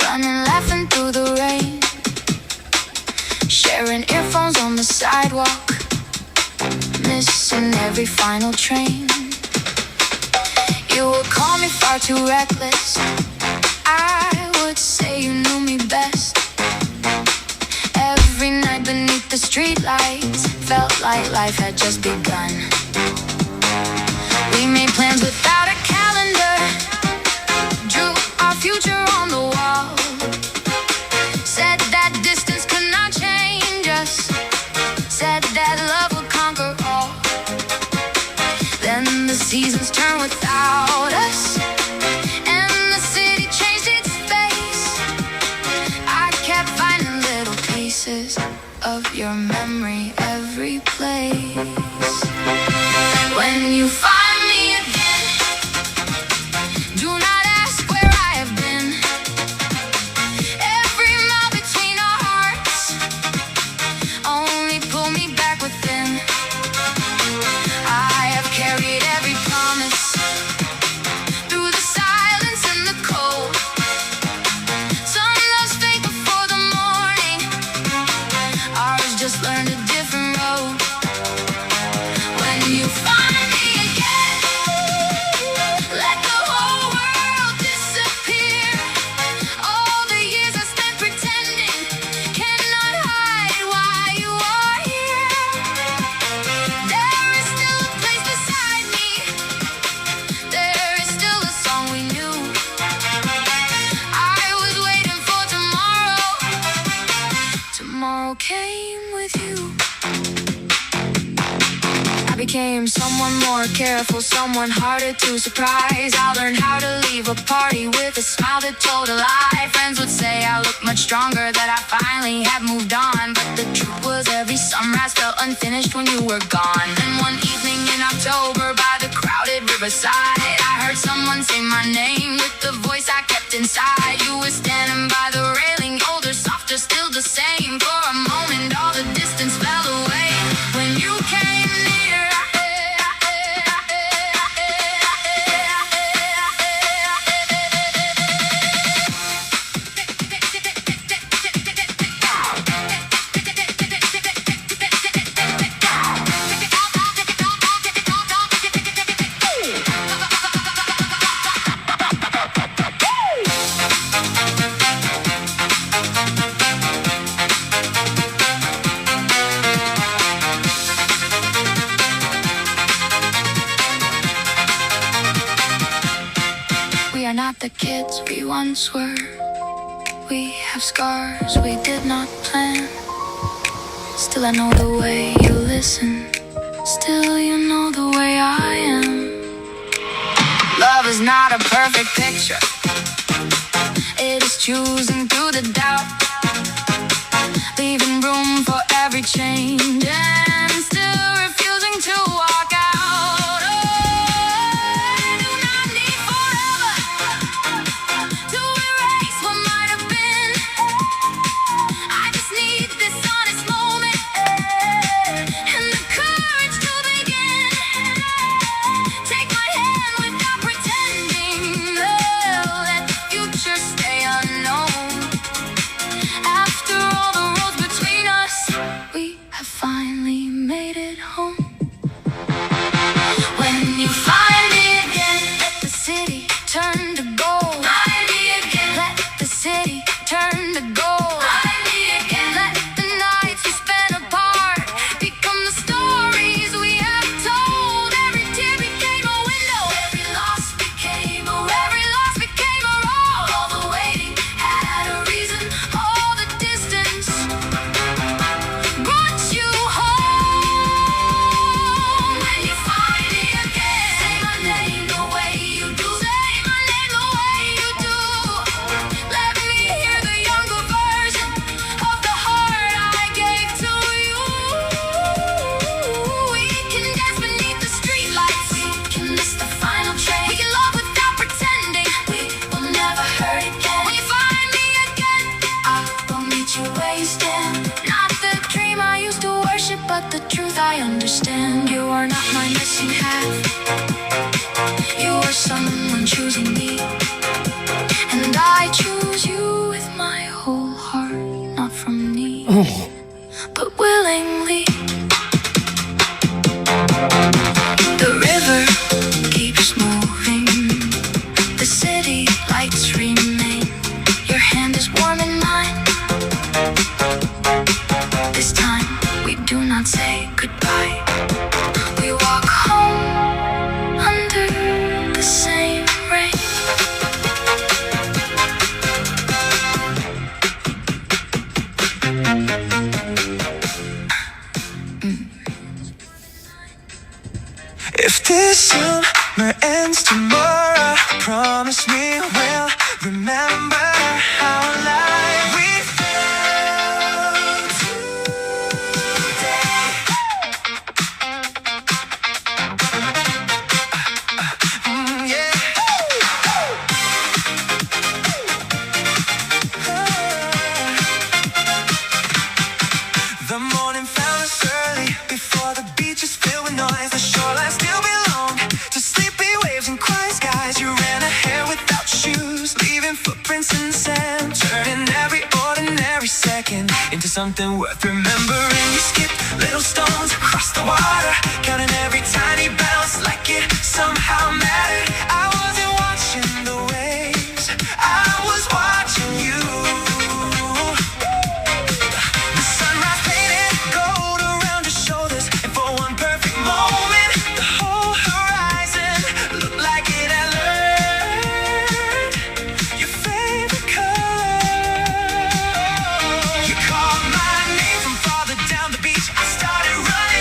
running, laughing through the rain, sharing earphones on the sidewalk, missing every final train. You would call me far too reckless, I would say you knew me best. Every night beneath the streetlights felt like life had just begun. We made plans without a calendar, drew our future on the wall, said that distance could not change us, said that love would conquer all. Then the seasons turned without us, and the city changed its face. I kept finding little pieces of your memory every place. When you find me again, do not ask where I have been. Every mile between our hearts only pull me back within. I have carried every promise through the silence and the cold. Some love's fake before the morning, ours just learned a different road. When you find me again, let the whole world disappear. All the years I spent pretending cannot hide why you are here. There is still a place beside me, there is still a song we knew. I was waiting for tomorrow, tomorrow came with you. I became someone more careful, someone harder to surprise. I learned how to leave a party with a smile that told a lie. Friends would say I looked much stronger, that I finally had moved on, but the truth was every sunrise felt unfinished when you were gone. Then one evening in October by the crowded river riverside. I heard someone say my name with the voice I kept inside. You were standing by the railing, older, softer, still the same. For a moment, all the distance fell away when you came near. We are not the kids we once were. We have scars we did not plan. Still I know the way you listen. Still you know the way I am. Love is not a perfect picture. It is choosing through the doubt, leaving room for every change and still refusing to walk out. Oh, I do not need forever to erase what might have been. I just need this honest moment and the courage to begin. Take my hand without pretending. Oh, let the future stay unknown. After all the roads between us, we have finally made it home. When you find me again, let the city turn to gold. Find me again, let the city turn to gold. Find me again, let the nights we spent apart become the stories we have told. Every tear became a window, every loss became a road. All the waiting had a reason, all the distance brought you home. When you find me again, say my name the way you do. Say my name the way you do. Let me hear the younger version of the heart I gave to you. We can dance beneath the streetlights. We can miss the final train. We can love without pretending. We will never hurt again. When you find me again, I will meet you where you stand. Not the dream I used to worship, but the truth I understand. You are not my missing half. You are someone choosing me, and I choose you with my whole heart, not from need, but willingly. The river keeps moving. The city lights remain. Your hand is warm in mine. This time we do not say goodbye. We walk home under the same rain. If this summer ends tomorrow, promise me we'll remember how alive we felt today. Yeah. The morning found us early before the beaches filled with noise. The shoreline still belonged to sleepy waves and quiet skies. You ran ahead without shoes, leaving footprints in the sand, turning every ordinary second into something worth remembering. You skipped little stones across the water, counting every tiny bounce like it somehow mattered. I wasn't watching the waves, I was watching you. The sunrise painted gold around your shoulders, and for one perfect moment, the whole horizon looked like it had learned your favorite color. You called my name from farther down the beach. I started running.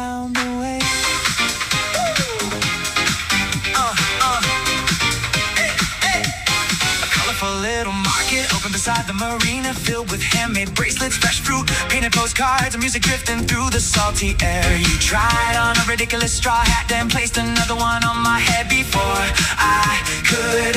found a way. A colorful little market open beside the marina, filled with handmade bracelets, fresh fruit, painted postcards, and music drifting through the salty air. You tried on a ridiculous straw hat, then placed another one on my head before I could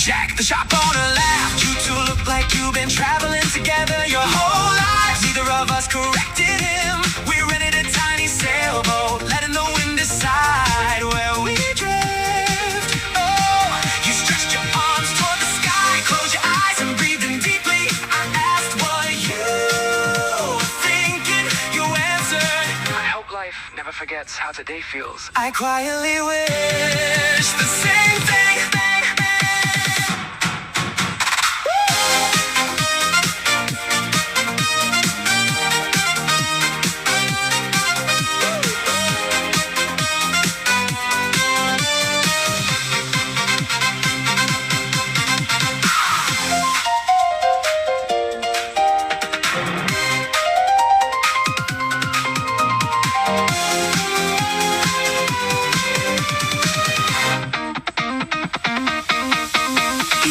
jack the shop owner laughed. You two look like you've been traveling together your whole lives. Neither of us corrected him. We rented a tiny sailboat, letting the wind decide where we drift. Oh, you stretched your arms toward the sky, closed your eyes and breathed in deeply. I asked what you were thinking. You answered, I hope life never forgets how today feels. I quietly wish the same thing.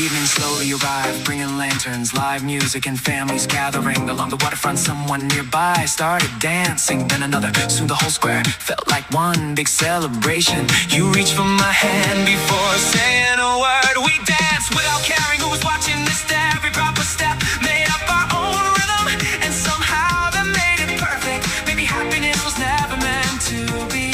Evening slowly arrived, bringing lanterns, live music, and families gathering along the waterfront. Someone nearby started dancing, then another. Soon the whole square felt like one big celebration. You reached for my hand before saying a word. We danced without caring who was watching this day. Every proper step made up our own rhythm, and somehow that made it perfect. Maybe happiness was never meant to be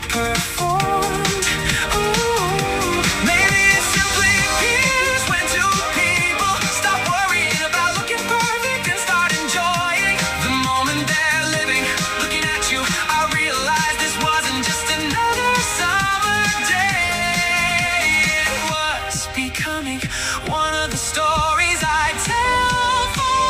performed. Ooh, maybe it's simply peace when two people stop worrying about looking perfect and start enjoying the moment they're living. Looking at you, I realized this wasn't just another summer day. It was becoming one of the stories I tell forever.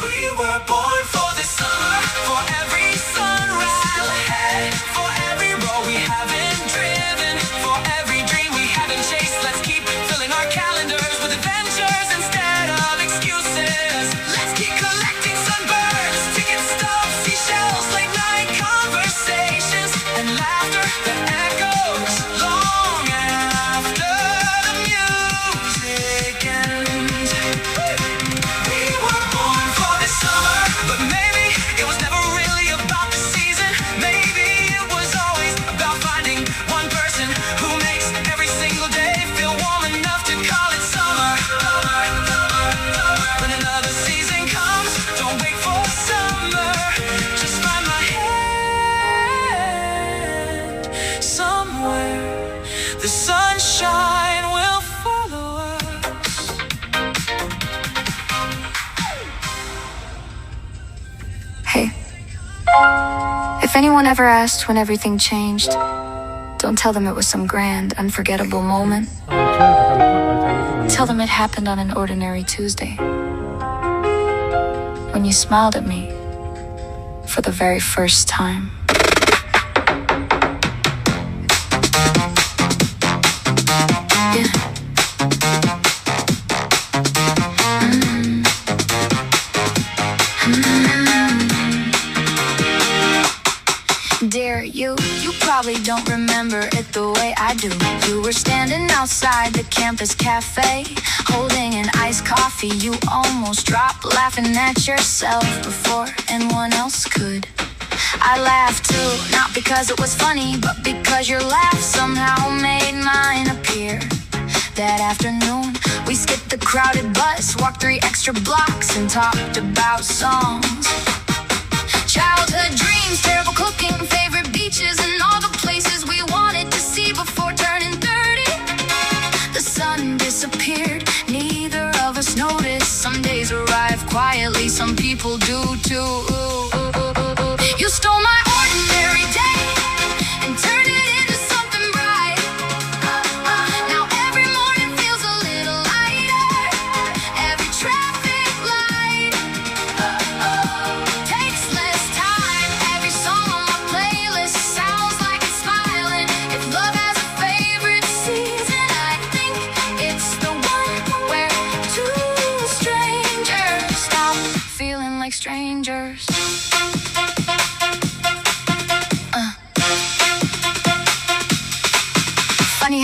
We were born for this summer, for every sunrise ahead, for every road we haven't driven, for every dream we haven't chased. Let's keep filling our calendars with adventures instead of excuses. Let's keep collecting sunbirds, ticket stubs, seashells, late night conversations, and laughter that echoes long after the music ends. We were born for this summer, but maybe it was never really about the season. Maybe it was always about finding one person who makes every single day feel warm enough to call it summer. When another season comes, don't wait for summer. Just find my hand somewhere. The sunshine will follow us. Hey, if anyone ever asked when everything changed, don't tell them it was some grand, unforgettable moment. Tell them it happened on an ordinary Tuesday, when you smiled at me for the very first time. Yeah. Dear, you probably don't remember it the way I do. You were standing outside the campus cafe, holding an iced coffee. You almost dropped, laughing at yourself before anyone else could. I laughed too, not because it was funny, but because your laugh somehow made mine appear. That afternoon, we skipped the crowded bus, walked 3 extra blocks, and talked about songs. Childhood dreams, terrible cooking, favorite beaches, and all the places we wanted to see before turning 30. The sun disappeared, neither of us noticed. Some days arrive quietly, some people do too. You stole my ordinary day and turned it into something bright. Now every morning feels a little lighter, every traffic light.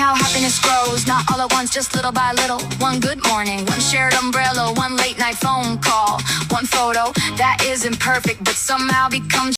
how happiness grows, not all at once, just little by little. One good morning, one shared umbrella, one late night phone call, one photo that isn't perfect but somehow becomes